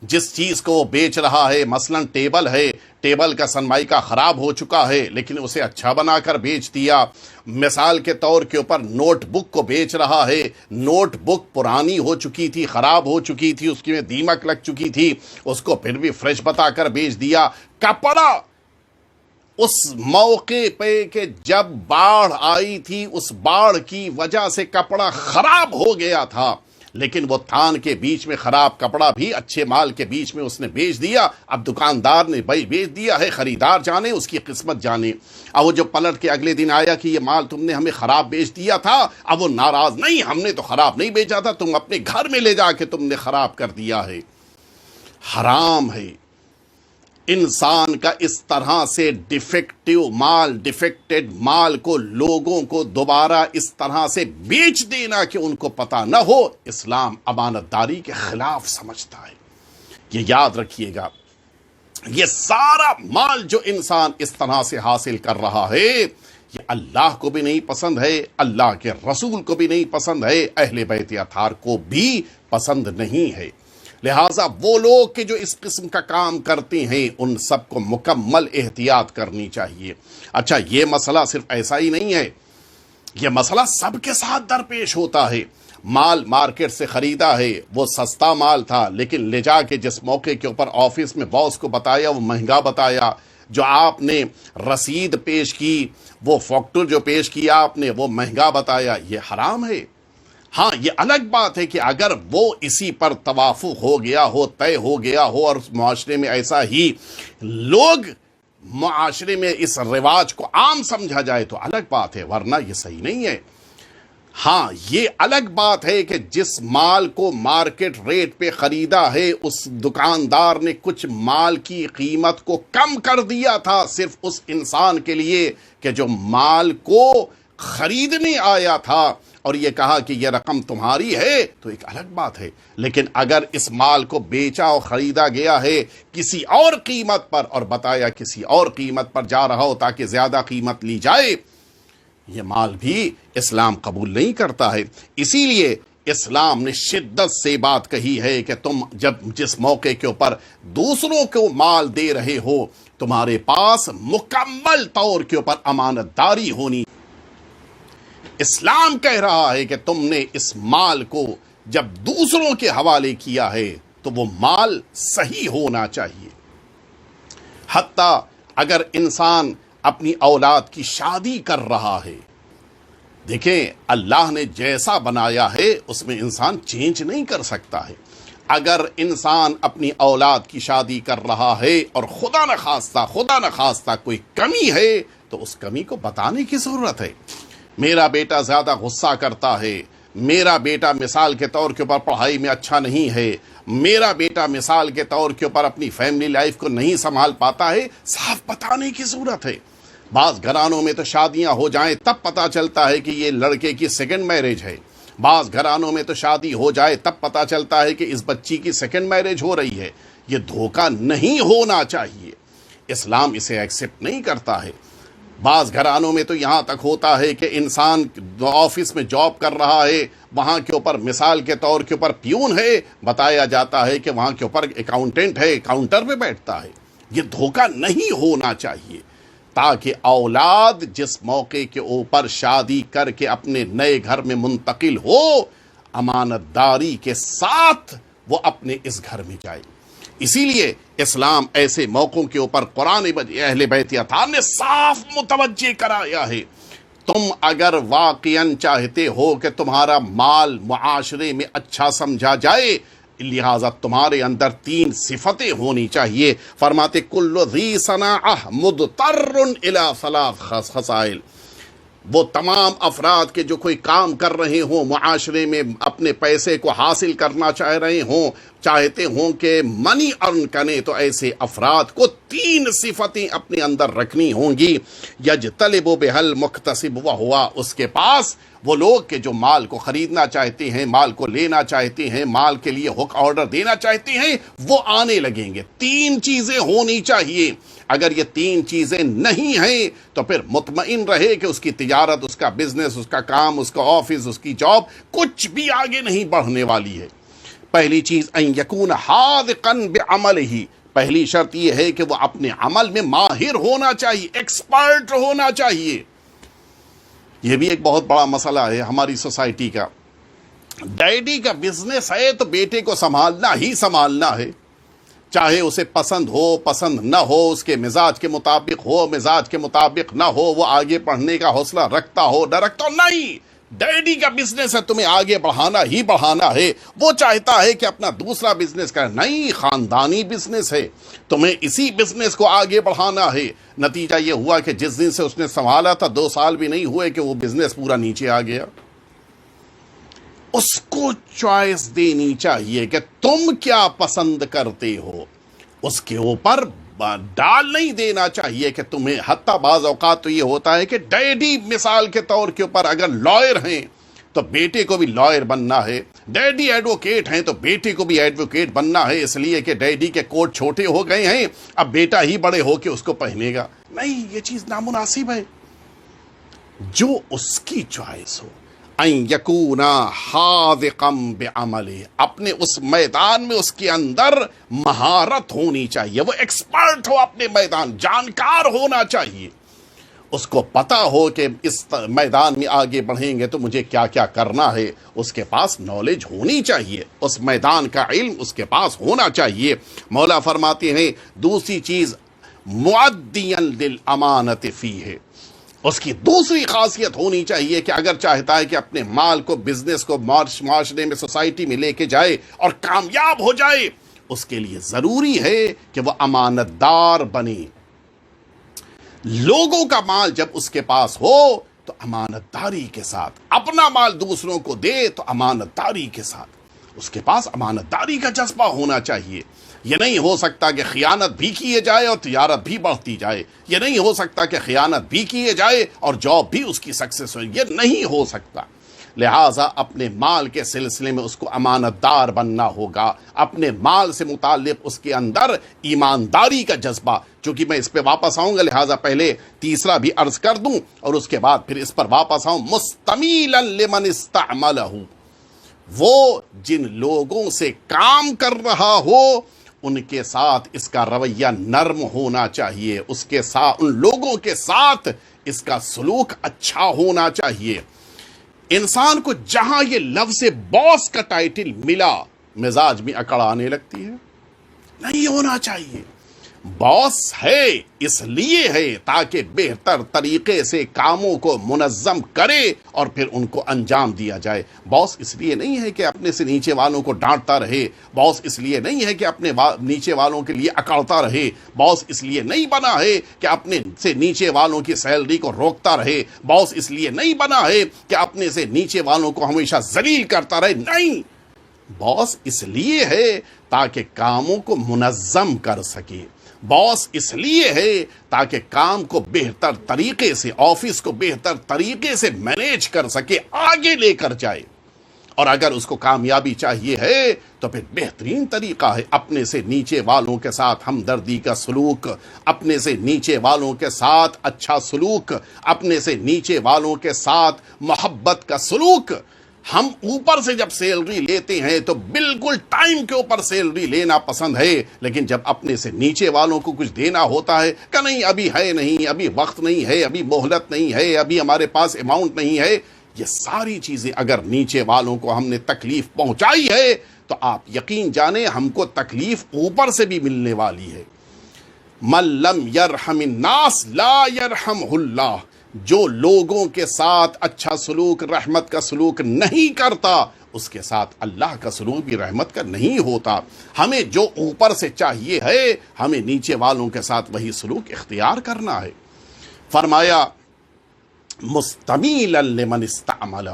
جس چیز کو وہ بیچ رہا ہے، مثلا ٹیبل ہے، ٹیبل کا سنمائکہ خراب ہو چکا ہے لیکن اسے اچھا بنا کر بیچ دیا. مثال کے طور کے اوپر نوٹ بک کو بیچ رہا ہے. نوٹ بک پرانی ہو چکی تھی, خراب ہو چکی تھی, اس میں دیمک لگ چکی تھی, اس کو پھر بھی فریش بتا کر بیچ دیا. کپڑا اس موقع پہ کہ جب باڑھ آئی تھی, اس باڑھ کی وجہ سے کپڑا خراب ہو گیا تھا, لیکن وہ تھان کے بیچ میں خراب کپڑا بھی اچھے مال کے بیچ میں اس نے بیچ دیا. اب دکاندار نے بیچ دیا ہے, خریدار جانے, اس کی قسمت جانے. اب وہ جو پلٹ کے اگلے دن آیا کہ یہ مال تم نے ہمیں خراب بیچ دیا تھا, اب وہ ناراض, نہیں ہم نے تو خراب نہیں بیچا تھا, تم اپنے گھر میں لے جا کے تم نے خراب کر دیا ہے. حرام ہے انسان کا اس طرح سے ڈیفیکٹڈ مال کو لوگوں کو دوبارہ اس طرح سے بیچ دینا کہ ان کو پتہ نہ ہو. اسلام امانت داری کے خلاف سمجھتا ہے. یہ یاد رکھیے گا, یہ سارا مال جو انسان اس طرح سے حاصل کر رہا ہے یہ اللہ کو بھی نہیں پسند ہے, اللہ کے رسول کو بھی نہیں پسند ہے, اہل بیت اطہار کو بھی پسند نہیں ہے. لہٰذا وہ لوگ کہ جو اس قسم کا کام کرتے ہیں ان سب کو مکمل احتیاط کرنی چاہیے. اچھا, یہ مسئلہ صرف ایسا ہی نہیں ہے, یہ مسئلہ سب کے ساتھ درپیش ہوتا ہے. مال مارکیٹ سے خریدا ہے, وہ سستا مال تھا, لیکن لے جا کے جس موقع کے اوپر آفس میں باس کو بتایا وہ مہنگا بتایا. جو آپ نے رسید پیش کی, وہ فیکٹر جو پیش کیا آپ نے وہ مہنگا بتایا. یہ حرام ہے. ہاں, یہ الگ بات ہے کہ اگر وہ اسی پر توافق ہو گیا ہو, طے ہو گیا ہو, اور اس معاشرے میں ایسا ہی لوگ معاشرے میں اس رواج کو عام سمجھا جائے تو الگ بات ہے, ورنہ یہ صحیح نہیں ہے. ہاں, یہ الگ بات ہے کہ جس مال کو مارکیٹ ریٹ پہ خریدا ہے اس دکاندار نے کچھ مال کی قیمت کو کم کر دیا تھا صرف اس انسان کے لیے کہ جو مال کو خریدنے آیا تھا, اور یہ کہا کہ یہ رقم تمہاری ہے, تو ایک الگ بات ہے. لیکن اگر اس مال کو بیچا اور خریدا گیا ہے کسی اور قیمت پر اور بتایا کسی اور قیمت پر جا رہا ہو تاکہ زیادہ قیمت لی جائے, یہ مال بھی اسلام قبول نہیں کرتا ہے. اسی لیے اسلام نے شدت سے بات کہی ہے کہ تم جس موقع کے اوپر دوسروں کو مال دے رہے ہو تمہارے پاس مکمل طور کے اوپر امانت داری ہونی. اسلام کہہ رہا ہے کہ تم نے اس مال کو جب دوسروں کے حوالے کیا ہے تو وہ مال صحیح ہونا چاہیے. حتیٰ اگر انسان اپنی اولاد کی شادی کر رہا ہے, دیکھیں اللہ نے جیسا بنایا ہے اس میں انسان چینج نہیں کر سکتا ہے. اگر انسان اپنی اولاد کی شادی کر رہا ہے اور خدا نخواستہ کوئی کمی ہے تو اس کمی کو بتانے کی ضرورت ہے. میرا بیٹا زیادہ غصہ کرتا ہے, میرا بیٹا مثال کے طور کے اوپر پڑھائی میں اچھا نہیں ہے, میرا بیٹا مثال کے طور کے اوپر اپنی فیملی لائف کو نہیں سنبھال پاتا ہے, صاف بتانے کی ضرورت ہے. بعض گھرانوں میں تو شادیاں ہو جائیں تب پتہ چلتا ہے کہ یہ لڑکے کی سیکنڈ میرج ہے, بعض گھرانوں میں تو شادی ہو جائے تب پتہ چلتا ہے کہ اس بچی کی سیکنڈ میرج ہو رہی ہے. یہ دھوکہ نہیں ہونا چاہیے, اسلام اسے ایکسیپٹ نہیں کرتا ہے. بعض گھرانوں میں تو یہاں تک ہوتا ہے کہ انسان آفس میں جاب کر رہا ہے, وہاں کے اوپر مثال کے طور کے اوپر پیون ہے, بتایا جاتا ہے کہ وہاں کے اوپر اکاؤنٹنٹ ہے, کاؤنٹر پہ بیٹھتا ہے. یہ دھوکہ نہیں ہونا چاہیے تاکہ اولاد جس موقع کے اوپر شادی کر کے اپنے نئے گھر میں منتقل ہو امانت داری کے ساتھ وہ اپنے اس گھر میں جائے. اسی لیے اسلام ایسے موقعوں کے اوپر قرآن اہل بیت اطہار نے صاف متوجہ کرایا ہے. تم اگر واقعاً چاہتے ہو کہ تمہارا مال معاشرے میں اچھا سمجھا جائے, لہذا تمہارے اندر 3 صفتیں ہونی چاہیے. فرماتے کل ذی صناعہ مضطر الی 3 خصائل. وہ تمام افراد کے جو کوئی کام کر رہے ہوں معاشرے میں, اپنے پیسے کو حاصل کرنا چاہ رہے ہوں, چاہتے ہوں کہ منی ارن کریں, تو ایسے افراد کو 3 صفتیں اپنے اندر رکھنی ہوں گی. یجتلب بہل مکتسب وہوا, اس کے پاس وہ لوگ کہ جو مال کو خریدنا چاہتے ہیں, مال کو لینا چاہتے ہیں, مال کے لیے حق آرڈر دینا چاہتے ہیں, وہ آنے لگیں گے. 3 چیزیں ہونی چاہیے. اگر یہ 3 چیزیں نہیں ہیں تو پھر مطمئن رہے کہ اس کی تجارت, اس کا بزنس, اس کا کام, اس کا آفس, اس کی جاب کچھ بھی آگے نہیں بڑھنے والی ہے. پہلی چیز ان یکون حاذقا بعملہ, پہلی شرط یہ ہے کہ وہ اپنے عمل میں ماہر ہونا چاہیے، ایکسپرٹ ہونا چاہیے۔ یہ بھی ایک بہت بڑا مسئلہ ہے ہماری سوسائٹی کا۔ ڈیڈی کا بزنس ہے تو بیٹے کو سنبھالنا ہی سنبھالنا ہے، چاہے اسے پسند ہو پسند نہ ہو، اس کے مزاج کے مطابق ہو مزاج کے مطابق نہ ہو، وہ آگے پڑھنے کا حوصلہ رکھتا ہو نہ رکھتا ہو، نہیں، ڈیڈی کا بزنس ہے، تمہیں آگے بڑھانا ہی بڑھانا ہے۔ وہ چاہتا ہے کہ اپنا دوسرا بزنس کرے، نہیں، خاندانی بزنس ہے، تمہیں اسی بزنس کو آگے بڑھانا ہے۔ نتیجہ یہ ہوا کہ جس دن سے اس نے سنبھالا تھا 2 سال بھی نہیں ہوئے کہ وہ بزنس پورا نیچے آ گیا۔ اس کو چوائس دینی چاہیے کہ تم کیا پسند کرتے ہو، اس کے اوپر ڈال نہیں دینا چاہیے کہ تمہیں، حتیٰ بعض اوقات تو یہ ہوتا ہے کہ ڈیڈی مثال کے طور کے اوپر اگر لائر ہیں تو بیٹے کو بھی لائر بننا ہے، ڈیڈی ایڈوکیٹ ہیں تو بیٹے کو بھی ایڈوکیٹ بننا ہے، اس لیے کہ ڈیڈی کے کوٹ چھوٹے ہو گئے ہیں، اب بیٹا ہی بڑے ہو کے اس کو پہنے گا، نہیں، یہ چیز نامناسب ہے۔ جو اس کی چوائس ہو، ان یکونا حاذقا بعملہ، اپنے اس میدان میں اس کے اندر مہارت ہونی چاہیے، وہ ایکسپرٹ ہو اپنے میدان، جانکار ہونا چاہیے، اس کو پتا ہو کہ اس میدان میں آگے بڑھیں گے تو مجھے کیا کیا کرنا ہے، اس کے پاس نالج ہونی چاہیے، اس میدان کا علم اس کے پاس ہونا چاہیے۔ مولا فرماتے ہیں دوسری چیز مؤدیا للامانۃ فیہ، اس کی دوسری خاصیت ہونی چاہیے کہ اگر چاہتا ہے کہ اپنے مال کو، بزنس کو معاشرے میں، سوسائٹی میں لے کے جائے اور کامیاب ہو جائے، اس کے لیے ضروری ہے کہ وہ امانت دار بنے۔ لوگوں کا مال جب اس کے پاس ہو تو امانت داری کے ساتھ، اپنا مال دوسروں کو دے تو امانت داری کے ساتھ، اس کے پاس امانت داری کا جذبہ ہونا چاہیے۔ یہ نہیں ہو سکتا کہ خیانت بھی کیے جائے اور تجارت بھی بڑھتی جائے، یہ نہیں ہو سکتا کہ خیانت بھی کیے جائے اور جاب بھی اس کی سکسیس ہو، یہ نہیں ہو سکتا۔ لہٰذا اپنے مال کے سلسلے میں اس کو امانت دار بننا ہوگا، اپنے مال سے متعلق اس کے اندر ایمانداری کا جذبہ، چونکہ میں اس پہ واپس آؤں گا لہٰذا پہلے تیسرا بھی عرض کر دوں اور اس کے بعد پھر اس پر واپس آؤں۔ مستمیلا لمن استعملہ، وہ جن لوگوں سے کام کر رہا ہو ان کے ساتھ اس کا رویہ نرم ہونا چاہیے، اس کے ساتھ، ان لوگوں کے ساتھ اس کا سلوک اچھا ہونا چاہیے۔ انسان کو جہاں یہ لفظ باس کا ٹائٹل ملا مزاج میں اکڑ آنے لگتی ہے، نہیں ہونا چاہیے۔ باس ہے اس لیے ہے تاکہ بہتر طریقے سے کاموں کو منظم کرے اور پھر ان کو انجام دیا جائے۔ باس اس لیے نہیں ہے کہ اپنے سے نیچے والوں کو ڈانٹتا رہے، باس اس لیے نہیں ہے کہ اپنے نیچے والوں کے لیے اکڑتا رہے، باس اس لیے نہیں بنا ہے کہ اپنے سے نیچے والوں کی سیلری کو روکتا رہے، باس اس لیے نہیں بنا ہے کہ اپنے سے نیچے والوں کو ہمیشہ ذلیل کرتا رہے، نہیں، باس اس لیے ہے تاکہ کاموں کو منظم کر سکے، باس اس لیے ہے تاکہ کام کو بہتر طریقے سے، آفس کو بہتر طریقے سے مینیج کر سکے، آگے لے کر جائے۔ اور اگر اس کو کامیابی چاہیے ہے تو پھر بہترین طریقہ ہے اپنے سے نیچے والوں کے ساتھ ہمدردی کا سلوک، اپنے سے نیچے والوں کے ساتھ اچھا سلوک، اپنے سے نیچے والوں کے ساتھ محبت کا سلوک۔ ہم اوپر سے جب سیلری لیتے ہیں تو بالکل ٹائم کے اوپر سیلری لینا پسند ہے، لیکن جب اپنے سے نیچے والوں کو کچھ دینا ہوتا ہے کہ نہیں ابھی ہے نہیں، ابھی وقت نہیں ہے، ابھی مہلت نہیں ہے، ابھی ہمارے پاس اماؤنٹ نہیں ہے، یہ ساری چیزیں اگر نیچے والوں کو ہم نے تکلیف پہنچائی ہے تو آپ یقین جانیں ہم کو تکلیف اوپر سے بھی ملنے والی ہے۔ من لم یرحم الناس لا یرحمہ اللہ، جو لوگوں کے ساتھ اچھا سلوک، رحمت کا سلوک نہیں کرتا اس کے ساتھ اللہ کا سلوک بھی رحمت کا نہیں ہوتا۔ ہمیں جو اوپر سے چاہیے ہے ہمیں نیچے والوں کے ساتھ وہی سلوک اختیار کرنا ہے۔ فرمایا مستمیلا لمن استعملہ،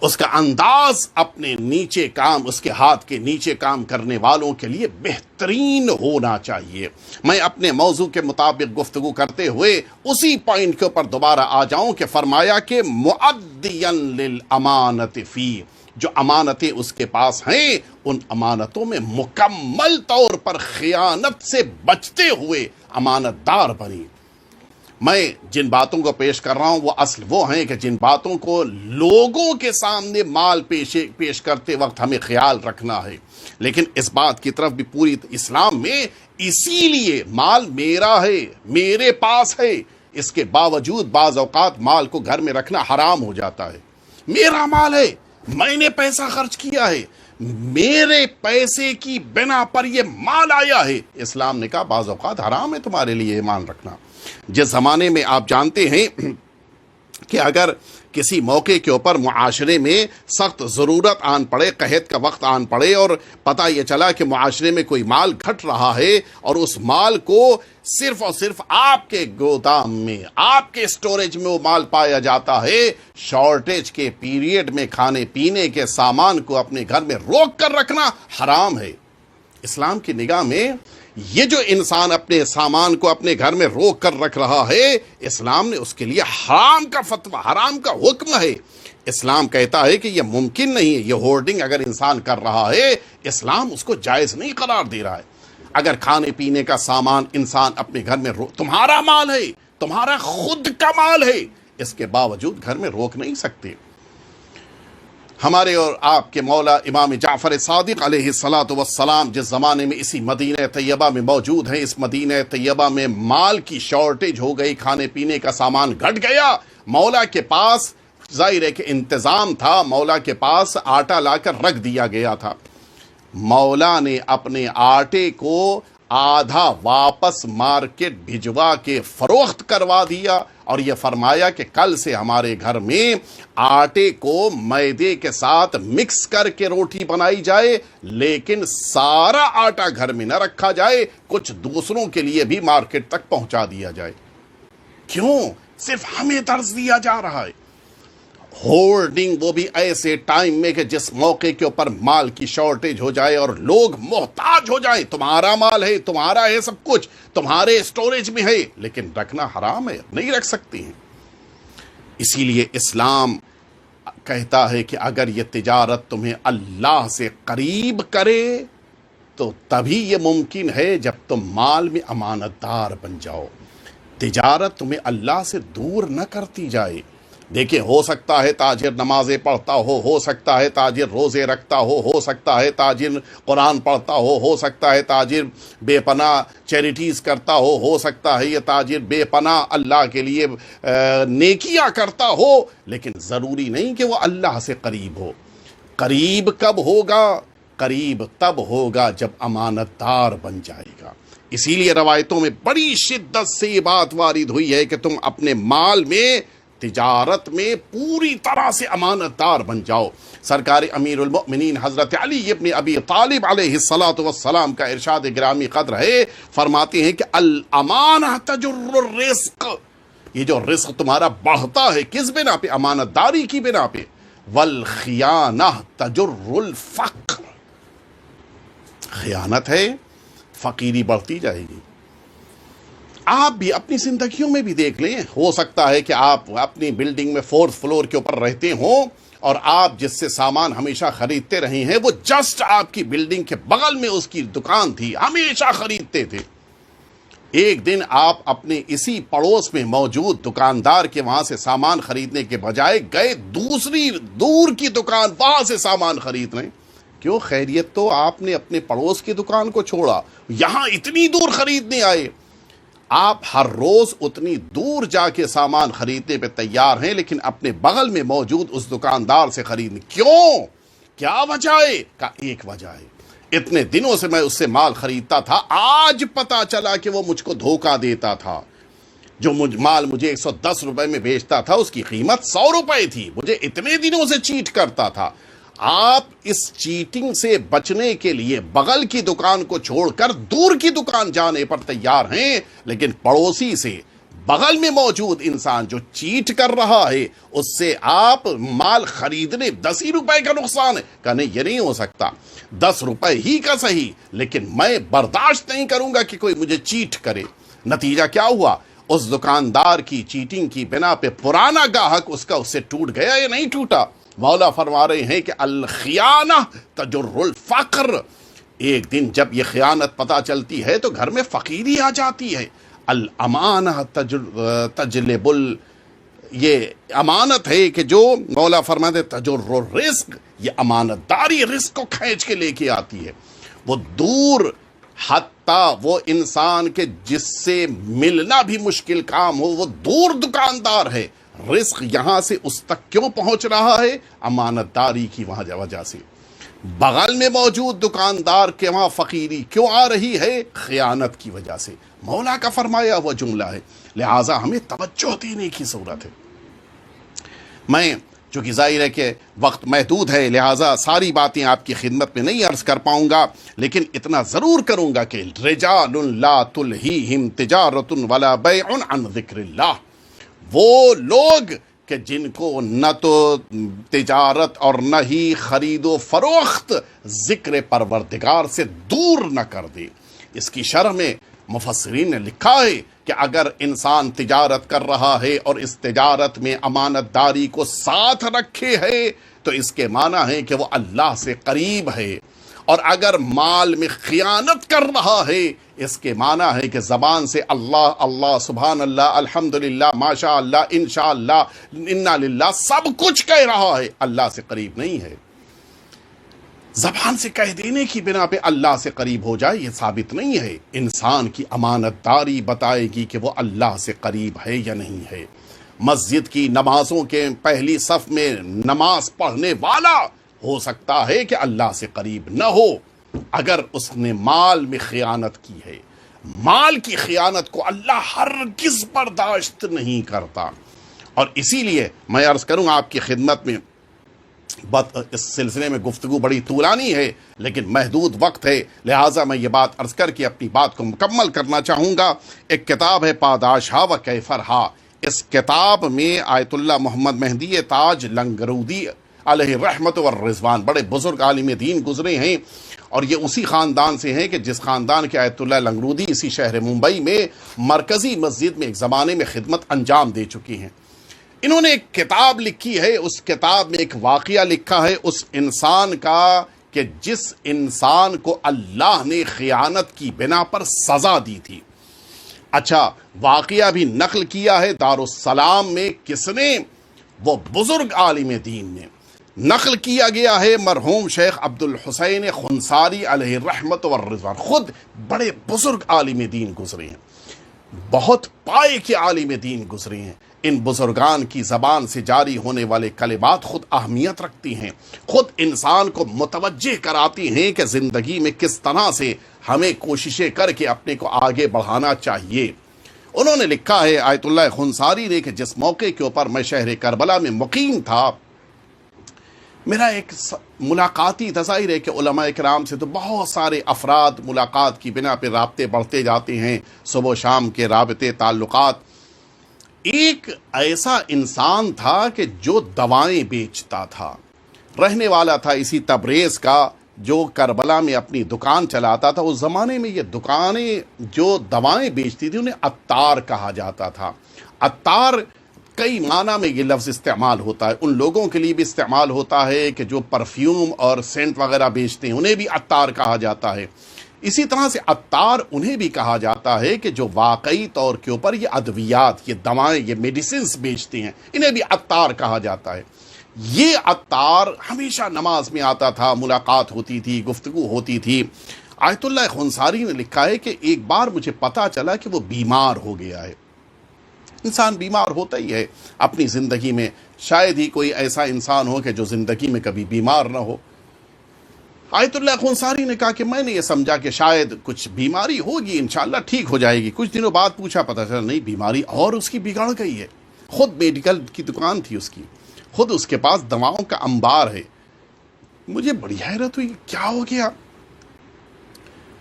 اس کا انداز اپنے نیچے کام، اس کے ہاتھ کے نیچے کام کرنے والوں کے لیے بہترین ہونا چاہیے۔ میں اپنے موضوع کے مطابق گفتگو کرتے ہوئے اسی پوائنٹ کے اوپر دوبارہ آ جاؤں کہ فرمایا کہ مؤدیا للامانۃ فی، جو امانتیں اس کے پاس ہیں ان امانتوں میں مکمل طور پر خیانت سے بچتے ہوئے امانت دار بنی۔ میں جن باتوں کو پیش کر رہا ہوں وہ اصل وہ ہیں کہ جن باتوں کو لوگوں کے سامنے مال پیش کرتے وقت ہمیں خیال رکھنا ہے، لیکن اس بات کی طرف بھی پوری اسلام میں اسی لیے مال میرا ہے، میرے پاس ہے، اس کے باوجود بعض اوقات مال کو گھر میں رکھنا حرام ہو جاتا ہے۔ میرا مال ہے، میں نے پیسہ خرچ کیا ہے، میرے پیسے کی بنا پر یہ مال آیا ہے، اسلام نے کہا بعض اوقات حرام ہے تمہارے لیے یہ مال رکھنا۔ جس زمانے میں آپ جانتے ہیں کہ اگر کسی موقع کے اوپر معاشرے میں سخت ضرورت آن پڑے، قحط کا وقت آن پڑے، اور پتہ یہ چلا کہ معاشرے میں کوئی مال گھٹ رہا ہے اور اس مال کو صرف اور صرف آپ کے گودام میں، آپ کے اسٹوریج میں وہ مال پایا جاتا ہے، شارٹیج کے پیریڈ میں کھانے پینے کے سامان کو اپنے گھر میں روک کر رکھنا حرام ہے۔ اسلام کی نگاہ میں یہ جو انسان اپنے سامان کو اپنے گھر میں روک کر رکھ رہا ہے، اسلام نے اس کے لیے حرام کا فتویٰ، حرام کا حکم ہے۔ اسلام کہتا ہے کہ یہ ممکن نہیں ہے، یہ ہورڈنگ اگر انسان کر رہا ہے اسلام اس کو جائز نہیں قرار دے رہا ہے۔ اگر کھانے پینے کا سامان انسان اپنے گھر میں تمہارا مال ہے، تمہارا خود کا مال ہے، اس کے باوجود گھر میں روک نہیں سکتے۔ ہمارے اور آپ کے مولا امام جعفر صادق علیہ الصلاۃ والسلام جس زمانے میں اسی مدینہ طیبہ میں موجود ہیں، اس مدینہ طیبہ میں مال کی شارٹیج ہو گئی، کھانے پینے کا سامان گھٹ گیا، مولا کے پاس ظاہر ہے کہ انتظام تھا، مولا کے پاس آٹا لا کر رکھ دیا گیا تھا۔ مولا نے اپنے آٹے کو آدھا واپس مارکیٹ بھجوا کے فروخت کروا دیا اور یہ فرمایا کہ کل سے ہمارے گھر میں آٹے کو میدے کے ساتھ مکس کر کے روٹی بنائی جائے، لیکن سارا آٹا گھر میں نہ رکھا جائے، کچھ دوسروں کے لیے بھی مارکیٹ تک پہنچا دیا جائے۔ کیوں؟ صرف ہمیں درس دیا جا رہا ہے۔ ہولڈنگ وہ بھی ایسے ٹائم میں کہ جس موقع کے اوپر مال کی شارٹیج ہو جائے اور لوگ محتاج ہو جائیں، تمہارا مال ہے، تمہارا ہے، سب کچھ تمہارے اسٹوریج میں ہے، لیکن رکھنا حرام ہے، نہیں رکھ سکتی ہیں۔ اسی لیے اسلام کہتا ہے کہ اگر یہ تجارت تمہیں اللہ سے قریب کرے تو تبھی یہ ممکن ہے جب تم مال میں امانت دار بن جاؤ۔ تجارت تمہیں اللہ سے دور نہ کرتی جائے۔ دیکھیں، ہو سکتا ہے تاجر نمازیں پڑھتا ہو سکتا ہے تاجر روزے رکھتا ہو سکتا ہے تاجر قرآن پڑھتا ہو سکتا ہے تاجر بے پناہ چیریٹیز کرتا ہو سکتا ہے یہ تاجر بے پناہ اللہ کے لیے نیکیاں کرتا ہو، لیکن ضروری نہیں کہ وہ اللہ سے قریب ہو۔ قریب کب ہوگا؟ قریب تب ہوگا جب امانت دار بن جائے گا۔ اسی لیے روایتوں میں بڑی شدت سے یہ بات وارد ہوئی ہے کہ تم اپنے مال میں، تجارت میں پوری طرح سے امانت دار بن جاؤ۔ سرکار امیر المؤمنین حضرت علی ابن ابی طالب علیہ الصلاۃ والسلام کا ارشاد گرامی قدر ہے، فرماتے ہیں کہ الامانہ تجر الرزق، یہ جو رزق تمہارا بڑھتا ہے کس بنا پہ؟ امانت داری کی بنا پہ۔ والخیانہ تجر الفقر، خیانت ہے، فقیری بڑھتی جائے گی۔ آپ بھی اپنی زندگیوں میں بھی دیکھ لیں، ہو سکتا ہے کہ آپ اپنی بلڈنگ میں 4th فلور کے اوپر رہتے ہوں اور آپ جس سے سامان ہمیشہ خریدتے رہے ہیں وہ جسٹ آپ کی بلڈنگ کے بغل میں اس کی دکان تھی، ہمیشہ خریدتے تھے۔ ایک دن آپ اپنے اسی پڑوس میں موجود دکاندار کے وہاں سے سامان خریدنے کے بجائے گئے دوسری دور کی دکان، وہاں سے سامان خرید رہے ہیں۔ کیوں؟ خیریت تو آپ نے اپنے پڑوس کی دکان کو چھوڑا، یہاں اتنی دور خریدنے آئے۔ آپ ہر روز اتنی دور جا کے سامان خریدنے پہ تیار ہیں، لیکن اپنے بغل میں موجود اس دکاندار سے خریدنے کیوں؟ کیا وجہ ہے؟ کا ایک وجہ ہے، اتنے دنوں سے میں اس سے مال خریدتا تھا، آج پتا چلا کہ وہ مجھ کو دھوکہ دیتا تھا۔ جو مال مجھے 110 روپے میں بیچتا تھا اس کی قیمت 100 روپے تھی، مجھے اتنے دنوں سے چیٹ کرتا تھا۔ آپ اس چیٹنگ سے بچنے کے لیے بغل کی دکان کو چھوڑ کر دور کی دکان جانے پر تیار ہیں، لیکن پڑوسی سے، بغل میں موجود انسان جو چیٹ کر رہا ہے اس سے آپ مال خریدنے 10 ہی روپے کا نقصان ہے۔ کہ نہیں، یہ نہیں ہو سکتا، 10 روپے ہی کا صحیح، لیکن میں برداشت نہیں کروں گا کہ کوئی مجھے چیٹ کرے۔ نتیجہ کیا ہوا؟ اس دکاندار کی چیٹنگ کی بنا پہ پرانا گاہک اس سے ٹوٹ گیا یا نہیں ٹوٹا؟ مولا فرما رہے ہیں کہ الخیانہ تجر الفقر، ایک دن جب یہ خیانت پتہ چلتی ہے تو گھر میں فقیری آ جاتی ہے۔ الامانہ تجلب یہ امانت ہے کہ جو مولا فرماتے تجر الرزق، یہ امانت داری رزق کو کھینچ کے لے کے آتی ہے. وہ دور حتیٰ وہ انسان کے جس سے ملنا بھی مشکل کام ہو، وہ دور دکاندار ہے، رزق یہاں سے اس تک کیوں پہنچ رہا ہے؟ امانت داری کی وجہ سے. بغل میں موجود دکاندار کے وہاں فقیری کیوں آ رہی ہے؟ خیانت کی وجہ سے. مولا کا فرمایا ہوا جملہ ہے، لہٰذا ہمیں توجہ دینے کی ضرورت ہے. میں چونکہ ظاہر ہے کہ وقت محدود ہے، لہٰذا ساری باتیں آپ کی خدمت میں نہیں عرض کر پاؤں گا، لیکن اتنا ضرور کروں گا کہ رجال لا تلہیہم تجارت ولا بیع عن ذکر اللہ، وہ لوگ کہ جن کو نہ تو تجارت اور نہ ہی خرید و فروخت ذکر پروردگار سے دور نہ کر دے. اس کی شرح میں مفسرین نے لکھا ہے کہ اگر انسان تجارت کر رہا ہے اور اس تجارت میں امانت داری کو ساتھ رکھے ہے تو اس کے معنی ہے کہ وہ اللہ سے قریب ہے، اور اگر مال میں خیانت کر رہا ہے اس کے معنی ہے کہ زبان سے اللہ اللہ سبحان اللہ الحمدللہ ماشاء اللہ انشاءاللہ انا للہ سب کچھ کہہ رہا ہے، اللہ سے قریب نہیں ہے. زبان سے کہہ دینے کی بنا پہ اللہ سے قریب ہو جائے یہ ثابت نہیں ہے. انسان کی امانت داری بتائے گی کہ وہ اللہ سے قریب ہے یا نہیں ہے. مسجد کی نمازوں کے پہلی صف میں نماز پڑھنے والا ہو سکتا ہے کہ اللہ سے قریب نہ ہو اگر اس نے مال میں خیانت کی ہے. مال کی خیانت کو اللہ ہرگز برداشت نہیں کرتا. اور اسی لیے میں عرض کروں آپ کی خدمت میں، اس سلسلے میں گفتگو بڑی طولانی ہے لیکن محدود وقت ہے، لہٰذا میں یہ بات عرض کر کے اپنی بات کو مکمل کرنا چاہوں گا. ایک کتاب ہے پاداشہا و کیفرہا. اس کتاب میں آیت اللہ محمد مہدی تاج لنگرودی علیہ رحمت والرضوان بڑے بزرگ عالم دین گزرے ہیں، اور یہ اسی خاندان سے ہیں کہ جس خاندان کے آیت اللہ لنگرودی اسی شہر ممبئی میں مرکزی مسجد میں ایک زمانے میں خدمت انجام دے چکی ہیں. انہوں نے ایک کتاب لکھی ہے، اس کتاب میں ایک واقعہ لکھا ہے اس انسان کا کہ جس انسان کو اللہ نے خیانت کی بنا پر سزا دی تھی. اچھا، واقعہ بھی نقل کیا ہے دارالسلام میں. کس نے؟ وہ بزرگ عالم دین نے. نقل کیا گیا ہے مرحوم شیخ عبد الحسین خنساری علیہ رحمت والرضوان. خود بڑے بزرگ عالم دین گزرے ہیں، بہت پائے کے عالم دین گزرے ہیں. ان بزرگان کی زبان سے جاری ہونے والے کلمات خود اہمیت رکھتی ہیں، خود انسان کو متوجہ کراتی ہیں کہ زندگی میں کس طرح سے ہمیں کوششیں کر کے اپنے کو آگے بڑھانا چاہیے. انہوں نے لکھا ہے آیت اللہ خنساری نے کہ جس موقع کے اوپر میں شہر کربلا میں مقیم تھا، میرا ایک ملاقاتی ظاہر ہے کہ علماء کرام سے تو بہت سارے افراد ملاقات کی بنا پہ رابطے بڑھتے جاتے ہیں، صبح و شام کے رابطے تعلقات. ایک ایسا انسان تھا کہ جو دوائیں بیچتا تھا، رہنے والا تھا اسی تبریز کا، جو کربلا میں اپنی دکان چلاتا تھا. اس زمانے میں یہ دکانیں جو دوائیں بیچتی تھی انہیں عطار کہا جاتا تھا. عطار کئی معنی میں یہ لفظ استعمال ہوتا ہے، ان لوگوں کے لیے بھی استعمال ہوتا ہے کہ جو پرفیوم اور سینٹ وغیرہ بیچتے ہیں انہیں بھی عطار کہا جاتا ہے. اسی طرح سے عطار انہیں بھی کہا جاتا ہے کہ جو واقعی طور کے اوپر یہ ادویات، یہ دوائیں، یہ میڈیسنز بیچتے ہیں، انہیں بھی عطار کہا جاتا ہے. یہ عطار ہمیشہ نماز میں آتا تھا، ملاقات ہوتی تھی، گفتگو ہوتی تھی. آیت اللہ خنساری نے لکھا ہے کہ ایک بار مجھے پتا چلا کہ وہ بیمار ہو گیا ہے. انسان بیمار ہوتا ہی ہے اپنی زندگی میں، شاید ہی کوئی ایسا انسان ہو کہ جو زندگی میں کبھی بیمار نہ ہو. آیت اللہ خنساری نے کہا کہ میں نے یہ سمجھا کہ شاید کچھ بیماری ہوگی، انشاءاللہ ٹھیک ہو جائے گی. کچھ دنوں بعد پوچھا، پتا چلا نہیں، بیماری اور اس کی بگڑ گئی ہے. خود میڈیکل کی دکان تھی اس کی، خود اس کے پاس دواؤں کا انبار ہے. مجھے بڑی حیرت ہوئی، کیا ہو گیا؟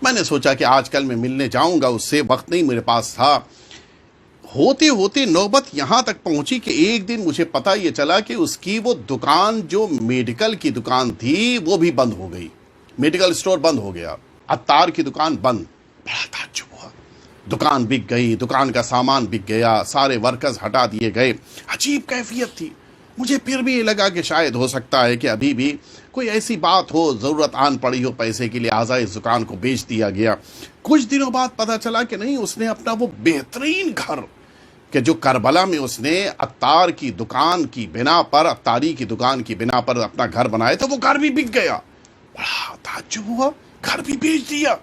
میں نے سوچا کہ آج کل میں ملنے جاؤں گا اس سے، وقت نہیں میرے پاس تھا. ہوتے ہوتے نوبت یہاں تک پہنچی کہ ایک دن مجھے پتہ یہ چلا کہ اس کی وہ دکان جو میڈیکل کی دکان تھی وہ بھی بند ہو گئی. میڈیکل سٹور بند ہو گیا، عطار کی دکان بند. بڑا تعجب ہوا، دکان بک گئی، دکان کا سامان بک گیا، سارے ورکرز ہٹا دیے گئے. عجیب کیفیت تھی. مجھے پھر بھی یہ لگا کہ شاید ہو سکتا ہے کہ ابھی بھی کوئی ایسی بات ہو، ضرورت آن پڑی ہو پیسے کے لیے، لہٰذا اس دکان کو بیچ دیا گیا۔ کچھ دنوں بعد پتہ چلا کہ نہیں، اس نے اپنا وہ بہترین گھر کہ جو کربلا میں اس نے عطاری کی دکان کی بنا پر اپنا گھر بنایا تھا، وہ گھر بھی بک گیا۔ بڑا تعجب ہوا، گھر بھی بیچ دیا۔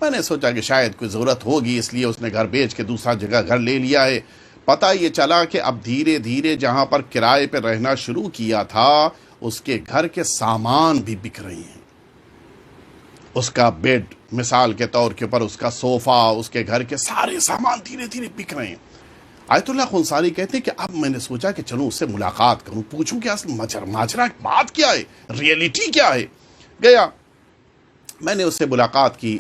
میں نے سوچا کہ شاید کوئی ضرورت ہوگی، اس لیے اس نے گھر بیچ کے دوسرا جگہ گھر لے لیا ہے۔ پتہ یہ چلا کہ اب دھیرے دھیرے جہاں پر کرائے پہ رہنا شروع کیا تھا، اس کے گھر کے سامان بھی بک رہے ہیں۔ اس کا بیڈ مثال کے طور کے اوپر، اس کا صوفہ، اس کے گھر کے سارے سامان دھیرے دھیرے بک رہے ہیں۔ آیت اللہ خنساری کہتے ہیں کہ اب میں نے سوچا کہ چلوں اس سے ملاقات کروں، پوچھوں کہ اصل ماجرا بات کیا ہے، ریئلٹی کیا ہے۔ گیا، میں نے اس سے ملاقات کی،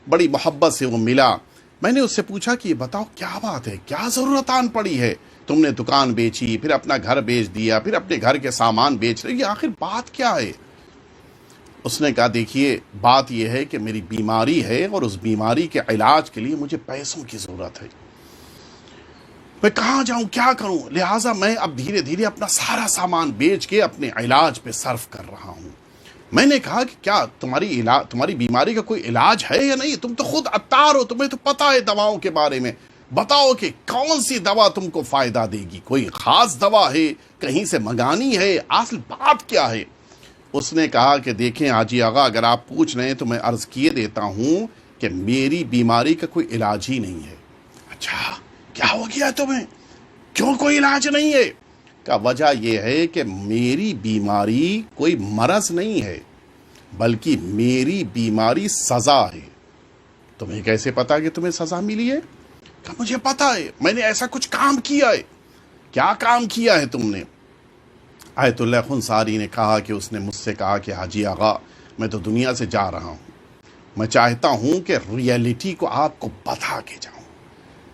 بڑی محبت سے وہ ملا۔ میں نے اس سے پوچھا کہ یہ بتاؤ کیا بات ہے، کیا ضرورت آن پڑی ہے، تم نے دکان بیچی، پھر اپنا گھر بیچ دیا، پھر اپنے گھر کے سامان بیچ رہے، یہ آخر بات کیا ہے؟ اس نے کہا دیکھیے بات یہ ہے کہ میری بیماری ہے اور اس بیماری کے علاج کے لیے مجھے پیسوں کی ضرورت ہے، میں کہاں جاؤں، کیا کروں، لہٰذا میں اب دھیرے دھیرے اپنا سارا سامان بیچ کے اپنے علاج پہ صرف کر رہا ہوں۔ میں نے کہا کہ کیا تمہاری بیماری کا کوئی علاج ہے یا نہیں؟ تم تو خود عطار ہو، تمہیں تو پتہ ہے دواؤں کے بارے میں، بتاؤ کہ کون سی دوا تم کو فائدہ دے گی، کوئی خاص دوا ہے، کہیں سے منگانی ہے، اصل بات کیا ہے؟ اس نے کہا کہ دیکھیں حاجی آغا، اگر آپ پوچھ رہے ہیں تو میں عرض کیے دیتا ہوں کہ میری بیماری کا کوئی علاج ہی نہیں ہے۔ اچھا کیا ہو گیا تمہیں، کیوں کوئی علاج نہیں ہے؟ کا وجہ یہ ہے کہ میری بیماری کوئی مرض نہیں ہے، بلکہ میری بیماری سزا ہے۔ تمہیں کیسے پتا کہ تمہیں سزا ملی ہے؟ کہ مجھے پتا ہے، میں نے ایسا کچھ کام کیا ہے۔ کیا کام کیا ہے تم نے؟ آیت اللہ خنساری نے کہا کہ اس نے مجھ سے کہا کہ حاجی آغا، میں تو دنیا سے جا رہا ہوں، میں چاہتا ہوں کہ ریئلٹی کو آپ کو بتا کے جاؤں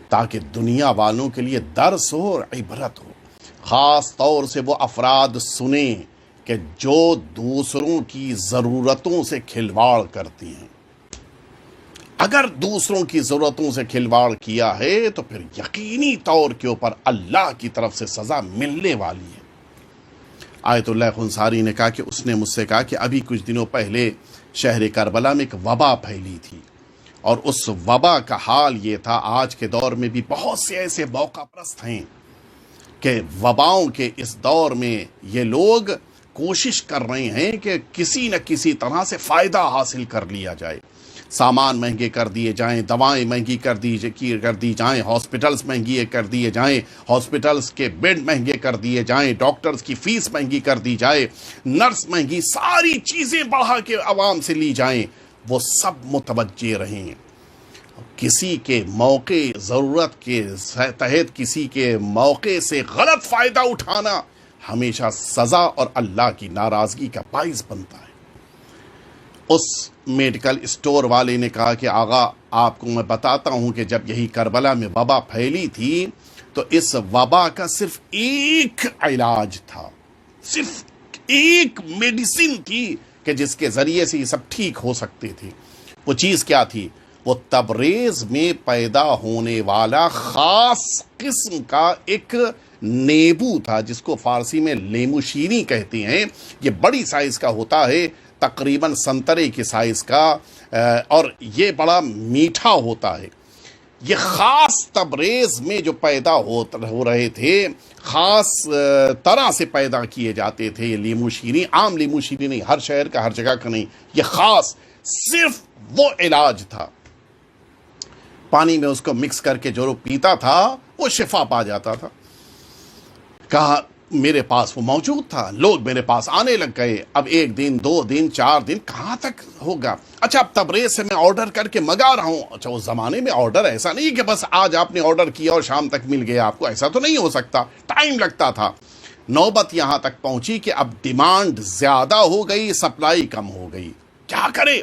تاکہ دنیا والوں کے لیے درس ہو اور عبرت ہو، خاص طور سے وہ افراد سنیں کہ جو دوسروں کی ضرورتوں سے کھلواڑ کرتی ہیں۔ اگر دوسروں کی ضرورتوں سے کھلواڑ کیا ہے تو پھر یقینی طور کے اوپر اللہ کی طرف سے سزا ملنے والی ہے۔ آیت اللہ خنساری نے کہا کہ اس نے مجھ سے کہا کہ ابھی کچھ دنوں پہلے شہر کربلا میں ایک وبا پھیلی تھی، اور اس وبا کا حال یہ تھا، آج کے دور میں بھی بہت سے ایسے موقع پرست ہیں کہ وباؤں کے اس دور میں یہ لوگ کوشش کر رہے ہیں کہ کسی نہ کسی طرح سے فائدہ حاصل کر لیا جائے، سامان مہنگے کر دیے جائیں، دوائیں مہنگی کر دی جائیں، ہاسپٹلز مہنگی کر دیے جائیں، ہاسپٹلز کے بیڈ مہنگے کر دیے جائیں، ڈاکٹرز کی فیس مہنگی کر دی جائے، نرس مہنگی، ساری چیزیں بڑھا کے عوام سے لی جائیں۔ وہ سب متوجہ رہیں، کسی کے موقع ضرورت کے تحت کسی کے موقع سے غلط فائدہ اٹھانا ہمیشہ سزا اور اللہ کی ناراضگی کا باعث بنتا ہے۔ اس میڈیکل اسٹور والے نے کہا کہ آغا آپ کو میں بتاتا ہوں کہ جب یہی کربلا میں وبا پھیلی تھی تو اس وبا کا صرف ایک علاج تھا، صرف ایک میڈیسن تھی کہ جس کے ذریعے سے یہ سب ٹھیک ہو سکتے تھے۔ وہ چیز کیا تھی؟ وہ تبریز میں پیدا ہونے والا خاص قسم کا ایک نیبو تھا، جس کو فارسی میں لیمو شیریں کہتے ہیں۔ یہ بڑی سائز کا ہوتا ہے، تقریباً سنترے کی سائز کا، اور یہ بڑا میٹھا ہوتا ہے۔ یہ خاص تبریز میں جو پیدا ہو رہے تھے، خاص طرح سے پیدا کیے جاتے تھے یہ لیمو شیریں، عام لیمو شیریں نہیں، ہر شہر کا ہر جگہ کا نہیں، یہ خاص صرف وہ علاج تھا۔ پانی میں اس کو مکس کر کے جو پیتا تھا وہ شفا پا جاتا تھا۔ کہا میرے پاس وہ موجود تھا، لوگ میرے پاس آنے لگ گئے، اب 1 دن 2 دن 4 دن کہاں تک ہوگا؟ اچھا اب تبریز سے میں آرڈر کر کے منگا رہا ہوں۔ اچھا اس زمانے میں آرڈر ایسا نہیں کہ بس آج آپ نے آرڈر کیا اور شام تک مل گیا آپ کو، ایسا تو نہیں ہو سکتا، ٹائم لگتا تھا۔ نوبت یہاں تک پہنچی کہ اب ڈیمانڈ زیادہ ہو گئی، سپلائی کم ہو گئی، کیا کرے؟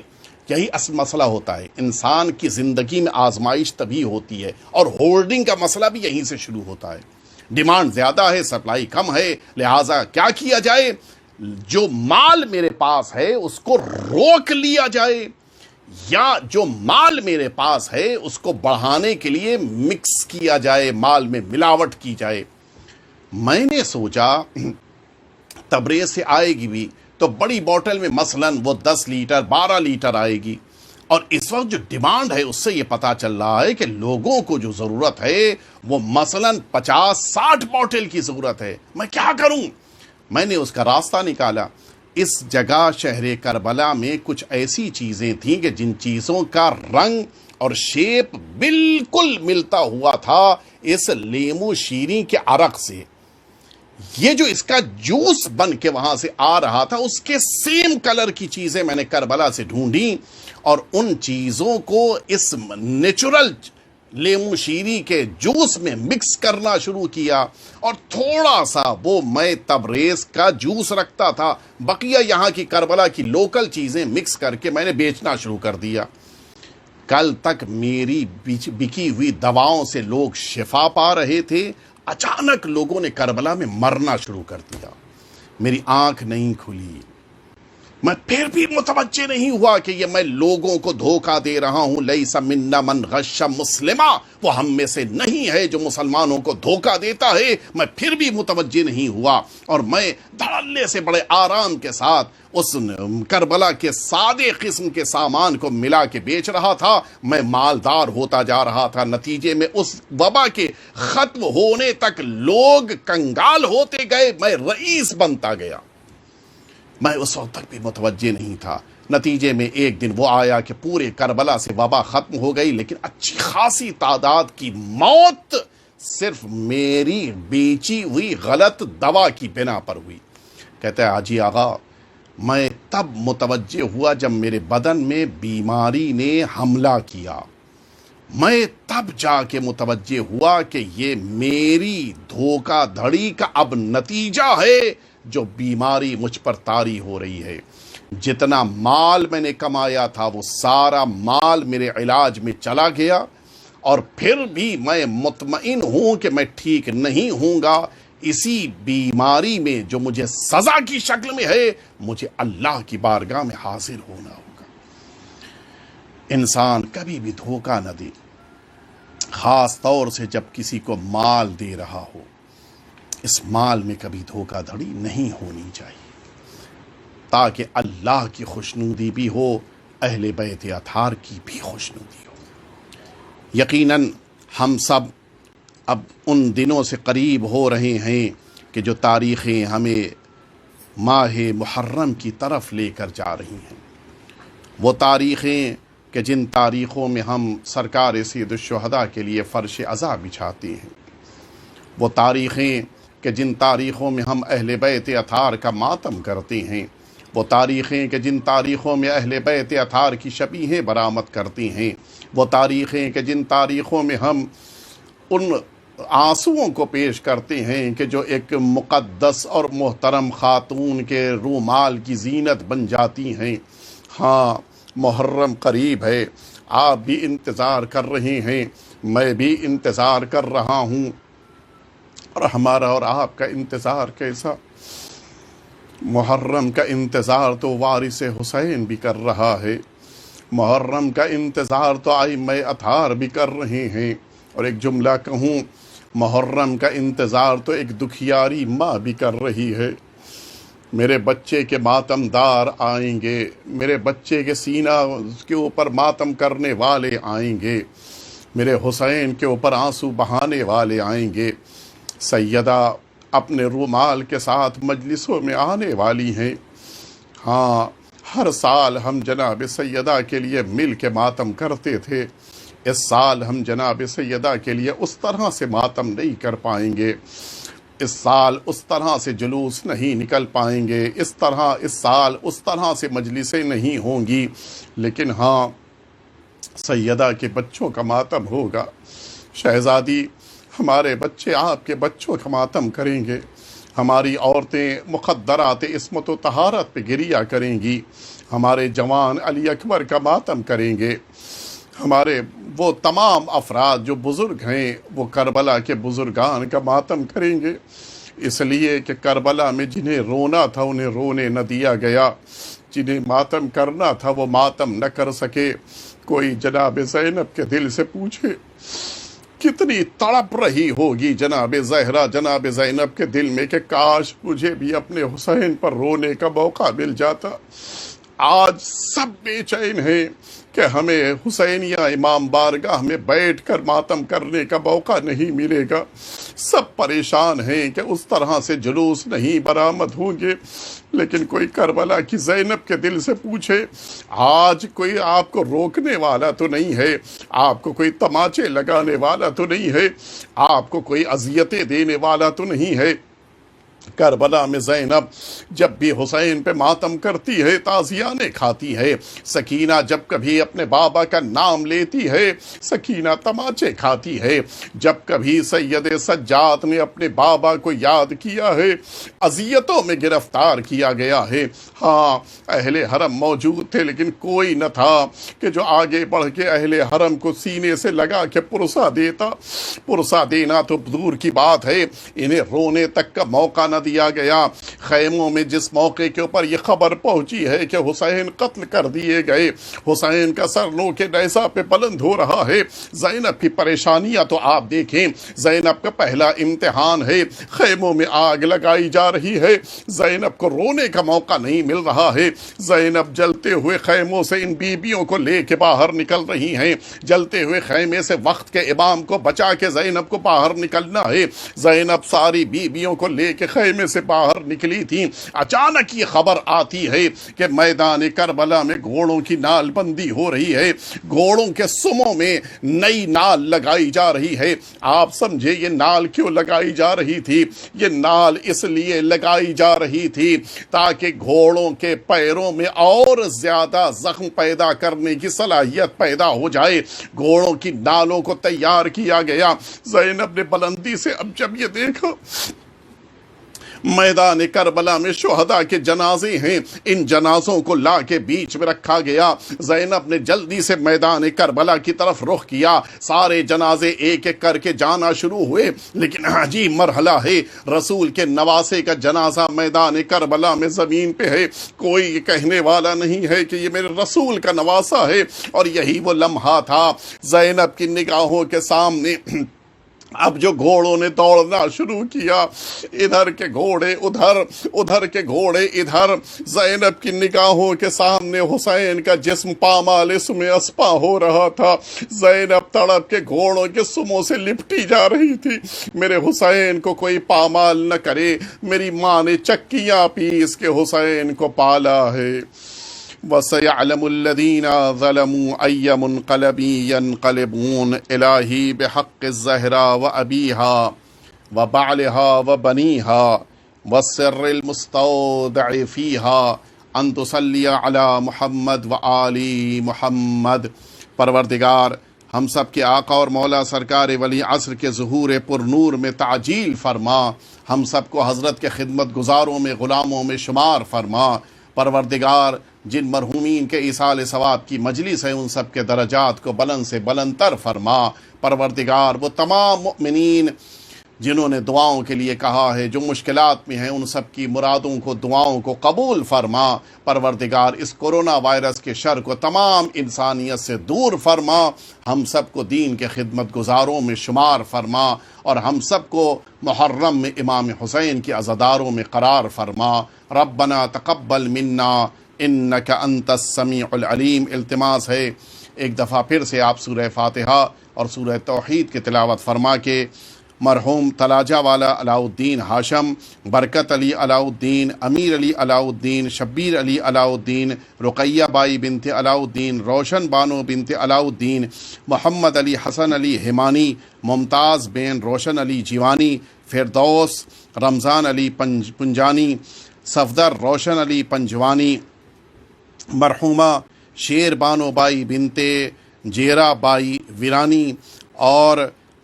یہی اصل مسئلہ ہوتا ہے، انسان کی زندگی میں آزمائش تبھی ہوتی ہے، اور ہولڈنگ کا مسئلہ بھی یہیں سے شروع ہوتا ہے۔ ڈیمانڈ زیادہ ہے، سپلائی کم ہے، لہٰذا کیا کیا جائے؟ جو مال میرے پاس ہے اس کو روک لیا جائے، یا جو مال میرے پاس ہے اس کو بڑھانے کے لیے مکس کیا جائے، مال میں ملاوٹ کی جائے۔ میں نے سوچا تبریز سے آئے گی بھی تو بڑی بوٹل میں مثلاً وہ 10 لیٹر 12 لیٹر آئے گی، اور اس وقت جو ڈیمانڈ ہے اس سے یہ پتا چل رہا ہے کہ لوگوں کو جو ضرورت ہے وہ مثلاً 50-60 بوٹل کی ضرورت ہے۔ میں کیا کروں؟ میں نے اس کا راستہ نکالا۔ اس جگہ شہر کربلا میں کچھ ایسی چیزیں تھیں کہ جن چیزوں کا رنگ اور شیپ بالکل ملتا ہوا تھا اس لیمو شیریں کے عرق سے۔ یہ جو اس کا جوس بن کے وہاں سے آ رہا تھا اس کے سیم کلر کی چیزیں میں نے کربلا سے ڈھونڈی، اور ان چیزوں کو اس نیچرل لیمو شیری کے جوس میں مکس کرنا شروع کیا، اور تھوڑا سا وہ میں تبریز کا جوس رکھتا تھا، بقیہ یہاں کی کربلا کی لوکل چیزیں مکس کر کے میں نے بیچنا شروع کر دیا۔ کل تک میری بکی ہوئی دواؤں سے لوگ شفا پا رہے تھے، اچانک لوگوں نے کربلا میں مرنا شروع کر دیا۔ میری آنکھ نہیں کھلی، میں پھر بھی متوجہ نہیں ہوا کہ یہ میں لوگوں کو دھوکہ دے رہا ہوں۔ لیس منا من غش مسلما، وہ ہم میں سے نہیں ہے جو مسلمانوں کو دھوکہ دیتا ہے۔ میں پھر بھی متوجہ نہیں ہوا، اور میں دھڑلے سے بڑے آرام کے ساتھ اس کربلا کے سادے قسم کے سامان کو ملا کے بیچ رہا تھا۔ میں مالدار ہوتا جا رہا تھا، نتیجے میں اس وبا کے ختم ہونے تک لوگ کنگال ہوتے گئے، میں رئیس بنتا گیا۔ میں اس وقت تک بھی متوجہ نہیں تھا۔ نتیجے میں ایک دن وہ آیا کہ پورے کربلا سے وبا ختم ہو گئی، لیکن اچھی خاصی تعداد کی موت صرف میری بیچی ہوئی غلط دوا کی بنا پر ہوئی۔ کہتا ہے حاجی آغا، میں تب متوجہ ہوا جب میرے بدن میں بیماری نے حملہ کیا۔ میں تب جا کے متوجہ ہوا کہ یہ میری دھوکہ دھڑی کا اب نتیجہ ہے جو بیماری مجھ پر طاری ہو رہی ہے۔ جتنا مال میں نے کمایا تھا وہ سارا مال میرے علاج میں چلا گیا، اور پھر بھی میں مطمئن ہوں کہ میں ٹھیک نہیں ہوں گا۔ اسی بیماری میں جو مجھے سزا کی شکل میں ہے، مجھے اللہ کی بارگاہ میں حاضر ہونا ہوگا۔ انسان کبھی بھی دھوکہ نہ دے، خاص طور سے جب کسی کو مال دے رہا ہو۔ اس مال میں کبھی دھوکہ دھڑی نہیں ہونی چاہیے، تاکہ اللہ کی خوشنودی بھی ہو، اہل بیت اطہار کی بھی خوشنودی ہو۔ یقیناً ہم سب اب ان دنوں سے قریب ہو رہے ہیں کہ جو تاریخیں ہمیں ماہ محرم کی طرف لے کر جا رہی ہیں، وہ تاریخیں کہ جن تاریخوں میں ہم سرکار سید الشہداء کے لیے فرش عزا بچھاتے ہیں، وہ تاریخیں کہ جن تاریخوں میں ہم اہل بیت اطہار کا ماتم کرتے ہیں، وہ تاریخیں کہ جن تاریخوں میں اہل بیت اطہار کی شبیہیں برآمد کرتے ہیں، وہ تاریخیں کہ جن تاریخوں میں ہم ان آنسوؤں کو پیش کرتے ہیں کہ جو ایک مقدس اور محترم خاتون کے رومال کی زینت بن جاتی ہیں۔ ہاں، محرم قریب ہے، آپ بھی انتظار کر رہے ہیں، میں بھی انتظار کر رہا ہوں، اور ہمارا اور آپ کا انتظار کیسا؟ محرم کا انتظار تو وارث حسین بھی کر رہا ہے، محرم کا انتظار تو ائمہ اطہار بھی کر رہے ہیں، اور ایک جملہ کہوں، محرم کا انتظار تو ایک دکھیاری ماں بھی کر رہی ہے۔ میرے بچے کے ماتم دار آئیں گے، میرے بچے کے سینہ کے اوپر ماتم کرنے والے آئیں گے، میرے حسین کے اوپر آنسو بہانے والے آئیں گے۔ سیدہ اپنے رومال کے ساتھ مجلسوں میں آنے والی ہیں۔ ہاں، ہر سال ہم جناب سیدہ کے لیے مل کے ماتم کرتے تھے، اس سال ہم جناب سیدہ کے لیے اس طرح سے ماتم نہیں کر پائیں گے، اس سال اس طرح سے جلوس نہیں نکل پائیں گے، اس سال اس طرح سے مجلسیں نہیں ہوں گی، لیکن ہاں، سیدہ کے بچوں کا ماتم ہوگا۔ شہزادی، ہمارے بچے آپ کے بچوں کا ماتم کریں گے، ہماری عورتیں مقدرات عصمت و طہارت پہ گریہ کریں گی، ہمارے جوان علی اکبر کا ماتم کریں گے، ہمارے وہ تمام افراد جو بزرگ ہیں وہ کربلا کے بزرگان کا ماتم کریں گے، اس لیے کہ کربلا میں جنہیں رونا تھا انہیں رونے نہ دیا گیا، جنہیں ماتم کرنا تھا وہ ماتم نہ کر سکے۔ کوئی جناب زینب کے دل سے پوچھے، کتنی تڑپ رہی ہوگی جناب زہرا، جناب زینب کے دل میں کہ کاش مجھے بھی اپنے حسین پر رونے کا موقع مل جاتا۔ آج سب بے چین ہیں کہ ہمیں حسینیہ امام بارگاہ میں بیٹھ کر ماتم کرنے کا موقع نہیں ملے گا۔ سب پریشان ہیں کہ اس طرح سے جلوس نہیں برآمد ہوں گے، لیکن کوئی کربلا کی زینب کے دل سے پوچھے، آج کوئی آپ کو روکنے والا تو نہیں ہے، آپ کو کوئی تماچے لگانے والا تو نہیں ہے، آپ کو کوئی اذیتیں دینے والا تو نہیں ہے۔ کربلا میں زینب جب بھی حسین پہ ماتم کرتی ہے، تازیانے کھاتی ہے۔ سکینہ جب کبھی اپنے بابا کا نام لیتی ہے، سکینہ تماچے کھاتی ہے۔ جب کبھی سید سجاد نے اپنے بابا کو یاد کیا ہے، اذیتوں میں گرفتار کیا گیا ہے۔ ہاں، اہل حرم موجود تھے، لیکن کوئی نہ تھا کہ جو آگے بڑھ کے اہل حرم کو سینے سے لگا کے پرسا دیتا۔ پرسا دینا تو دور کی بات ہے، انہیں رونے تک کا موقع نہ دیا گیا۔ خیموں میں جس موقع کے اوپر یہ خبر پہنچی ہے کہ حسین قتل کر دیے گئے، حسین کا سر نو کے نیزہ پہ بلند ہو رہا ہے، زینب کی پریشانیاں تو آپ دیکھیں۔ زینب کا پہلا امتحان ہے، خیموں میں آگ لگائی جا رہی ہے، زینب کو رونے کا موقع نہیں مل رہا ہے۔ زینب جلتے ہوئے خیموں سے ان بیبیوں کو لے کے باہر نکل رہی ہیں، جلتے ہوئے خیمے سے وقت کے امام کو بچا کے زینب کو باہر نکلنا ہے۔ زینب ساری بیبیوں کو لے کے خیمے سے باہر نکلی تھی، اچانک یہ خبر آتی ہے کہ میدان کربلا میں گھوڑوں کی نال بندی ہو رہی ہے، گھوڑوں کے سموں میں نئی نال لگائی جا رہی ہے۔ آپ سمجھے یہ نال کیوں لگائی جا رہی تھی؟ یہ نال اس لیے لگائی جا رہی تھی تاکہ گھوڑوں کے پیروں میں اور زیادہ زخم پیدا کرنے کی صلاحیت پیدا ہو جائے۔ گھوڑوں کی نالوں کو تیار کیا گیا۔ زینب نے بلندی سے اب جب یہ دیکھا میدان کربلا میں شہداء کے جنازے ہیں، ان جنازوں کو لا کے بیچ میں رکھا گیا۔ زینب نے جلدی سے میدان کربلا کی طرف رخ کیا، سارے جنازے ایک ایک کر کے جانا شروع ہوئے، لیکن عجیب مرحلہ ہے، رسول کے نواسے کا جنازہ میدان کربلا میں زمین پہ ہے، کوئی یہ کہنے والا نہیں ہے کہ یہ میرے رسول کا نواسا ہے۔ اور یہی وہ لمحہ تھا، زینب کی نگاہوں کے سامنے اب جو گھوڑوں نے دوڑنا شروع کیا، ادھر کے گھوڑے ادھر، ادھر کے گھوڑے ادھر، زینب کی نگاہوں کے سامنے حسین کا جسم پامال اسم اسپا ہو رہا تھا۔ زینب تڑپ کے گھوڑوں کے سموں سے لپٹی جا رہی تھی، میرے حسین کو کوئی پامال نہ کرے، میری ماں نے چکیاں پیس کے حسین کو پالا ہے۔ وَسَيَعْلَمُ الَّذِينَ ظَلَمُوا أَيَّ مُنْقَلَبٍ يَنْقَلِبُونَ إِلَٰهِ بِحَقِّ الزَّهْرَاءِ وَأَبِيهَا وَبَعْلِهَا وَبَنِيهَا وَالسِّرِّ الْمُسْتَوْدَعِ فِيهَا أَن تُصَلِّيَ عَلَى مُحَمَّدٍ وَآلِ مُحَمَّدٍ۔ پروردگار ہم سب کے آقا اور مولا سرکار ولی عصر کے ظہور پر نور میں تعجیل فرما، ہم سب کو حضرت کے خدمت گزاروں میں غلاموں میں شمار فرما۔ پروردگار جن مرحومین کے ایصال ثواب کی مجلس ہے ان سب کے درجات کو بلند سے بلند تر فرما۔ پروردگار وہ تمام مؤمنین جنہوں نے دعاؤں کے لیے کہا ہے، جو مشکلات میں ہیں، ان سب کی مرادوں کو، دعاؤں کو قبول فرما۔ پروردگار اس کرونا وائرس کے شر کو تمام انسانیت سے دور فرما، ہم سب کو دین کے خدمت گزاروں میں شمار فرما، اور ہم سب کو محرم میں امام حسین کے عزاداروں میں قرار فرما۔ ربنا تقبل منا انک انت السمیع العلیم۔ التماس ہے ایک دفعہ پھر سے آپ سورہ فاتحہ اور سورہ توحید کی تلاوت فرما کے مرحوم تلاجہ والا علاء الدین ہاشم، برکت علی علاء الدین، امیر علی علاء الدین، شبیر علی علاء الدین، رقیہ بائی بنت علاء الدین، روشن بانو بنت علاء الدین، محمد علی حسن علی ہمانی، ممتاز بین روشن علی جیوانی، فردوس رمضان علی پنجانی، صفدر روشن علی پنجوانی، مرحومہ شیر بانو بائی بنت جیرا بائی ویرانی، اور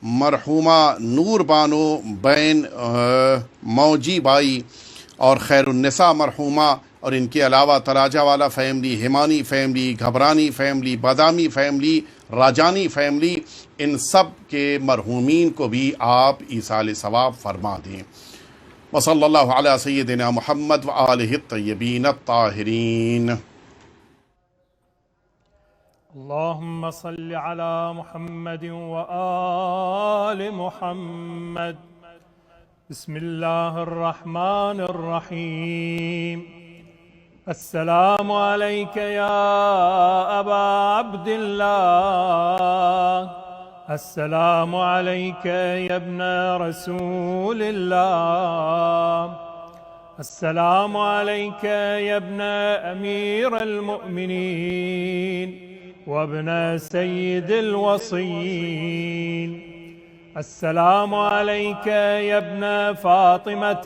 مرحومہ نور بانو بین موجی بائی، اور خیر النساء مرحومہ، اور ان کے علاوہ تراجہ والا فیملی، ہمانی فیملی، گھبرانی فیملی، بادامی فیملی، راجانی فیملی، ان سب کے مرحومین کو بھی آپ ایصال ثواب فرما دیں۔ وصلی اللہ علی سیدنا محمد وآلہ الطیبین الطاہرین۔ اللهم صل على محمد وآل محمد. بسم الله الرحمن الرحيم. السلام عليك يا أبا عبد الله. السلام عليك يا ابن رسول الله. السلام عليك يا ابن أمير المؤمنين وابن سيد الوصيين. السلام عليك يا ابن فاطمة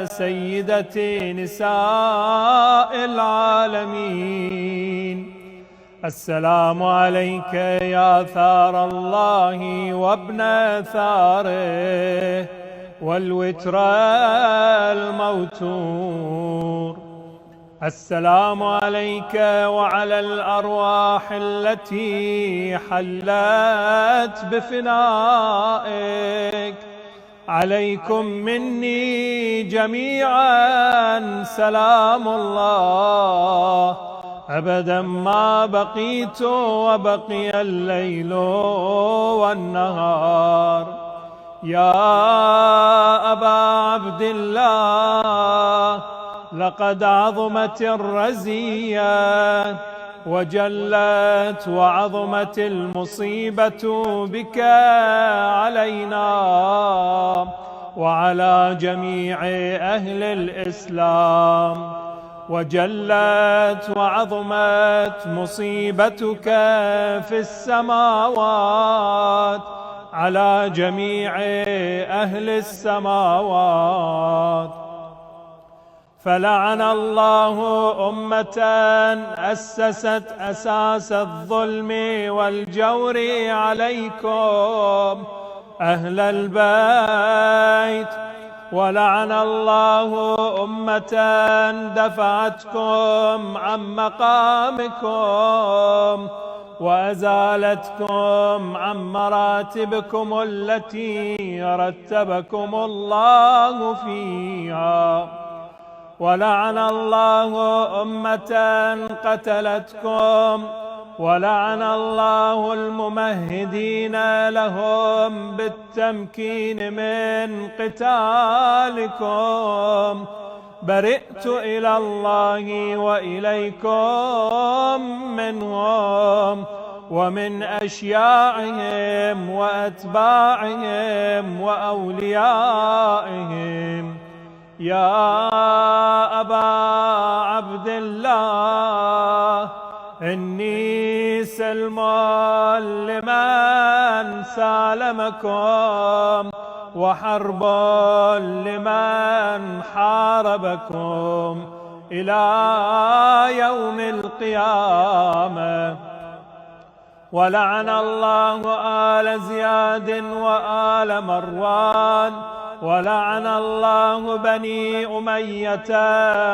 سيدة نساء العالمين. السلام عليك يا ثار الله وابن ثاره والوتر الموتور. السلام عليك وعلى الأرواح التي حلت بفنائك. عليكم مني جميعا سلام الله أبدا ما بقيت وبقي الليل والنهار. يا أبا عبد الله، لقد عظمت الرزية وجلت وعظمت المصيبة بك علينا وعلى جميع أهل الإسلام. وجلت وعظمت مصيبتك في السماوات على جميع أهل السماوات. فلعن الله أمة أسست أساس الظلم والجور عليكم أهل البيت. ولعن الله أمة دفعتكم عن مقامكم وأزالتكم عن مراتبكم التي رتبكم الله فيها. ولعن الله أمة قتلتكم. ولعن الله الممهدين لهم بالتمكين من قتالكم. برئت إلى الله وإليكم منهم ومن أشياعهم وأتباعهم وأوليائهم. يا أبا عبد الله، إني سلم لمن سالمكم وحرب لمن حاربكم إلى يوم القيامة. ولعن الله آل زياد وآل مروان. ولعن الله بني أمية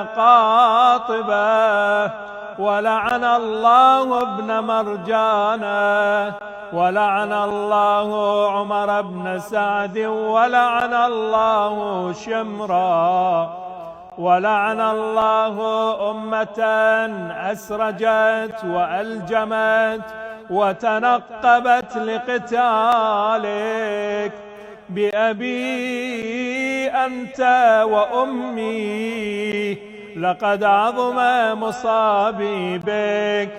قاطبة. ولعن الله ابن مرجانة. ولعن الله عمر بن سعد. ولعن الله شمرا. ولعن الله أمة أسرجت وألجمت وتنقبت لقتالك. بأبي أنت وأمي، لقد عظم مصابي بك.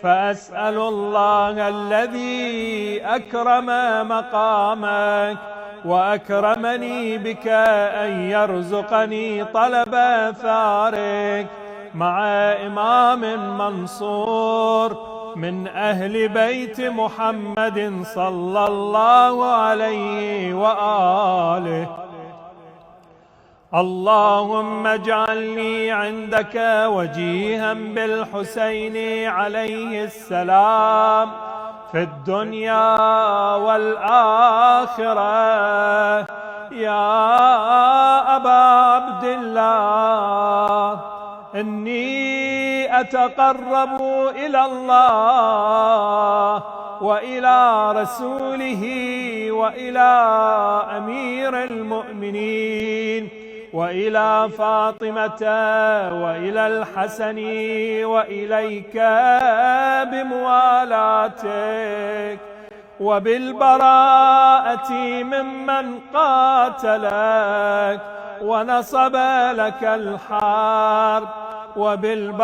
فأسأل الله الذي أكرم مقامك وأكرمني بك أن يرزقني طلب ثارك مع إمام منصور من أهل بيت محمد صلى الله عليه وآله. اللهم اجعلني عندك وجيها بالحسين عليه السلام في الدنيا والآخرة. يا أبا عبد الله، إني أتقرب إلى الله وإلى رسوله وإلى أمير المؤمنين وإلى فاطمة وإلى الحسن وإليك بموالاتك، وبالبراءة ممن قاتلك ونصب لك الحرب، وبالبراءة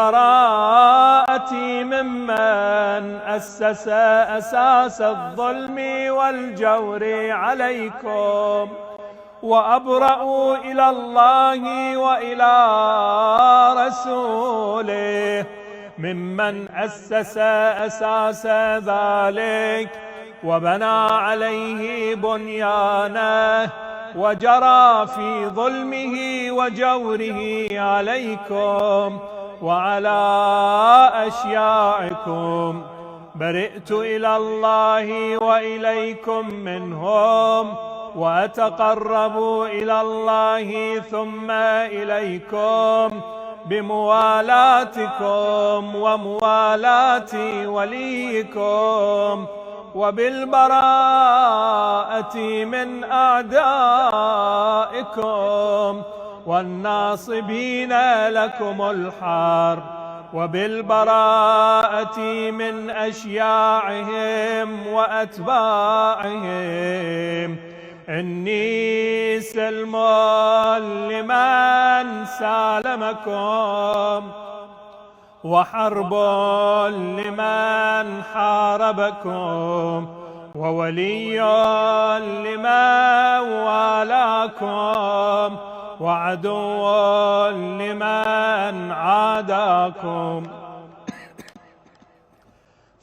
ممن أسس أساس الظلم والجور عليكم، وأبرأ إلى الله وإلى رسوله ممن أسس أساس ذلك وبنى عليه بنيانه وجرى في ظلمه وجوره عليكم وعلى أشياعكم. برئت إلى الله وإليكم منهم، وأتقرب إلى الله ثم إليكم بموالاتكم وموالاة وليكم، وبالبراءة من أعدائكم والناصبين لكم الحرب، وبالبراءة من أشياعهم وأتباعهم. إني سلم لمن سالمكم، وحرب لمن حاربكم، وولي لمن والاكم، وعدو لمن عاداكم.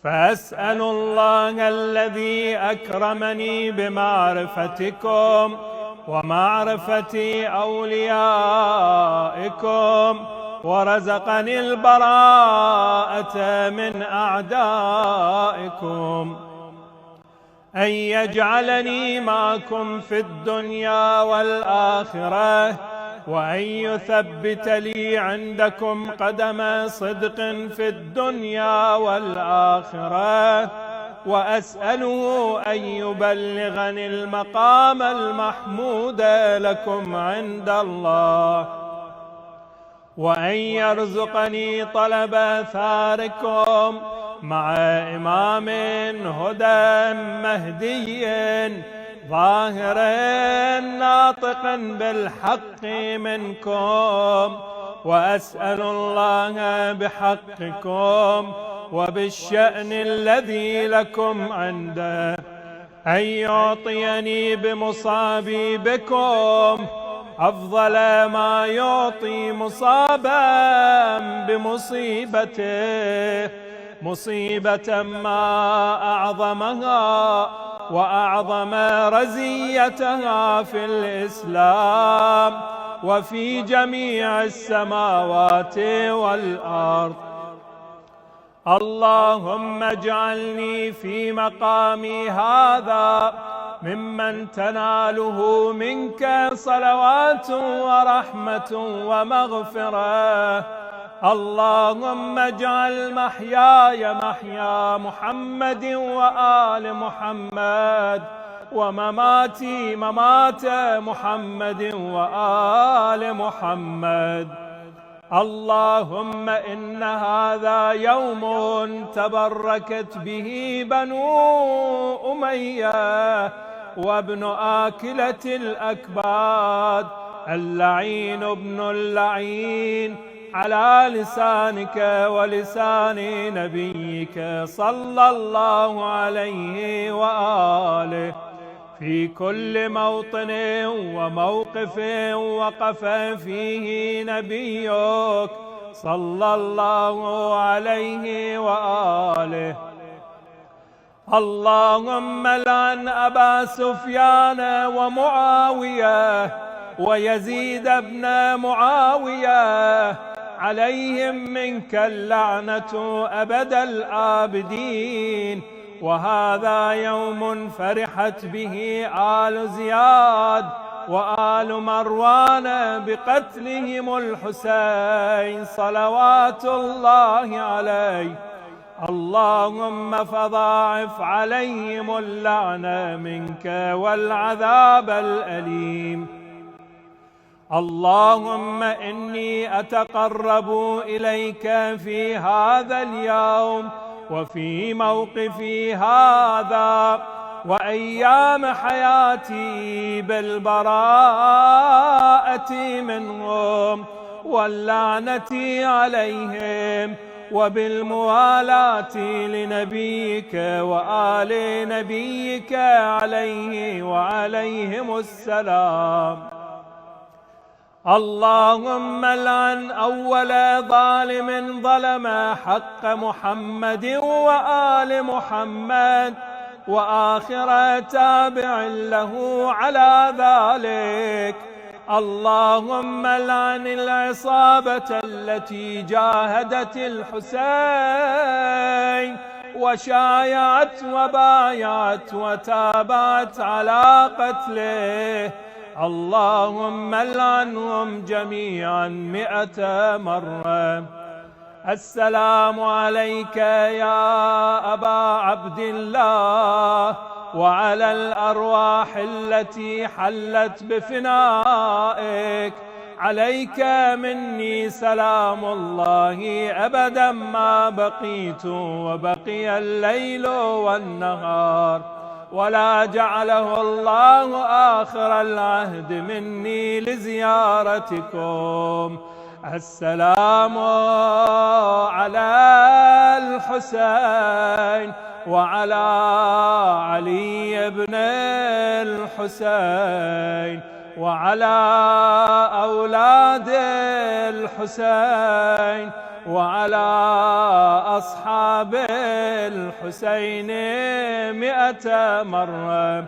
فأسأل الله الذي أكرمني بمعرفتكم ومعرفة أوليائكم ورزقني البراءة من أعدائكم، أن يجعلني معكم في الدنيا والآخرة، وأن يثبت لي عندكم قدم صدق في الدنيا والآخرة، وأسأله أن يبلغني المقام المحمود لكم عند الله، وأن يرزقني طلب آثاركم مع إمام هدى مهدي ظاهر ناطق بالحق منكم. وأسأل الله بحقكم وبالشأن الذي لكم عنده أن يعطيني بمصابي بكم أفضل ما يعطي مصابا بمصيبته، مصيبة ما أعظمها وأعظم رزيتها في الإسلام وفي جميع السماوات والأرض. اللهم اجعلني في مقامي هذا ممن تناله منك صلوات ورحمة ومغفرة. اللهم اجعل محياي محيا محمد وآل محمد، ومماتي ممات محمد وآل محمد. اللهم إن هذا يوم تبركت به بنو أمية وابن آكلة الأكباد اللعين ابن اللعين على لسانك ولسان نبيك صلى الله عليه وآله، في كل موطن وموقف وقف فيه نبيك صلى الله عليه وآله. اللهم لعن أبا سفيان ومعاوية ويزيد بن معاوية، عليهم منك اللعنة أبد الآبدين. وهذا يوم فرحت به آل زياد وآل مروان بقتلهم الحسين صلوات الله عليه. اللهم فضاعف عليهم اللعنة منك والعذاب الأليم. اللهم إني أتقرب إليك في هذا اليوم وفي موقفي هذا وأيام حياتي بالبراءة منهم واللعنة عليهم وبالموالاة لنبيك وآل نبيك عليه وعليهم السلام. اللهم لعن أول ظالم ظلم حق محمد وآل محمد وآخر تابع له على ذلك. اللهم لعن العصابة التي جاهدت الحسين وشايعت وبايعت وتابعت على قتله. اللهم لعنهم جميعا 100 مرة. السلام عليك يا أبا عبد الله وعلى الأرواح التي حلت بفنائك. عليك مني سلام الله أبدا ما بقيت وبقي الليل والنهار، ولا جعله الله آخر العهد مني لزيارتكم. السلام على الحسين وعلى علي بن الحسين وعلى أولاد الحسين وعلى أصحاب الحسين 100 مرة.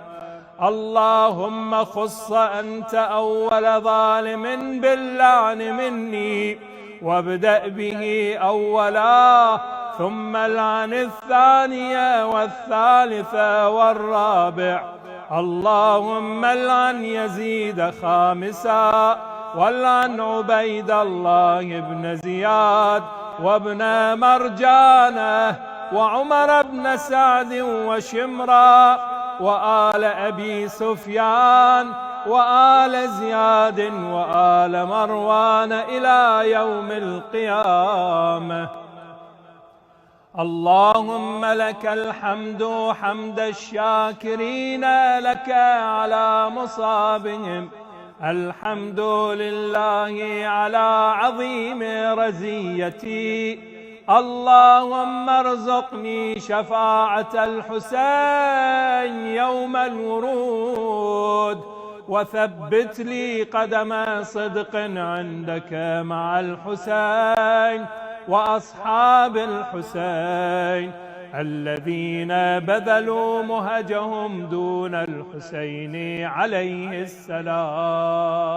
اللهم خص أنت أول ظالم باللعن مني وابدأ به أولا، ثم العن الثانية والثالثة والرابع. اللهم العن يزيد خامسا، والعن عبيد الله بن زياد وابن مرجانة وعمر بن سعد وشمرا وآل أبي سفيان وآل زياد وآل مروان إلى يوم القيامة. اللهم لك الحمد حمد الشاكرين لك على مصابهم. الحمد لله على عظيم رزيتي. اللهم ارزقني شفاعة الحسين يوم الورود، وثبت لي قدم صدق عندك مع الحسين وأصحاب الحسين الذين بذلوا مهجهم دون الحسين عليه السلام.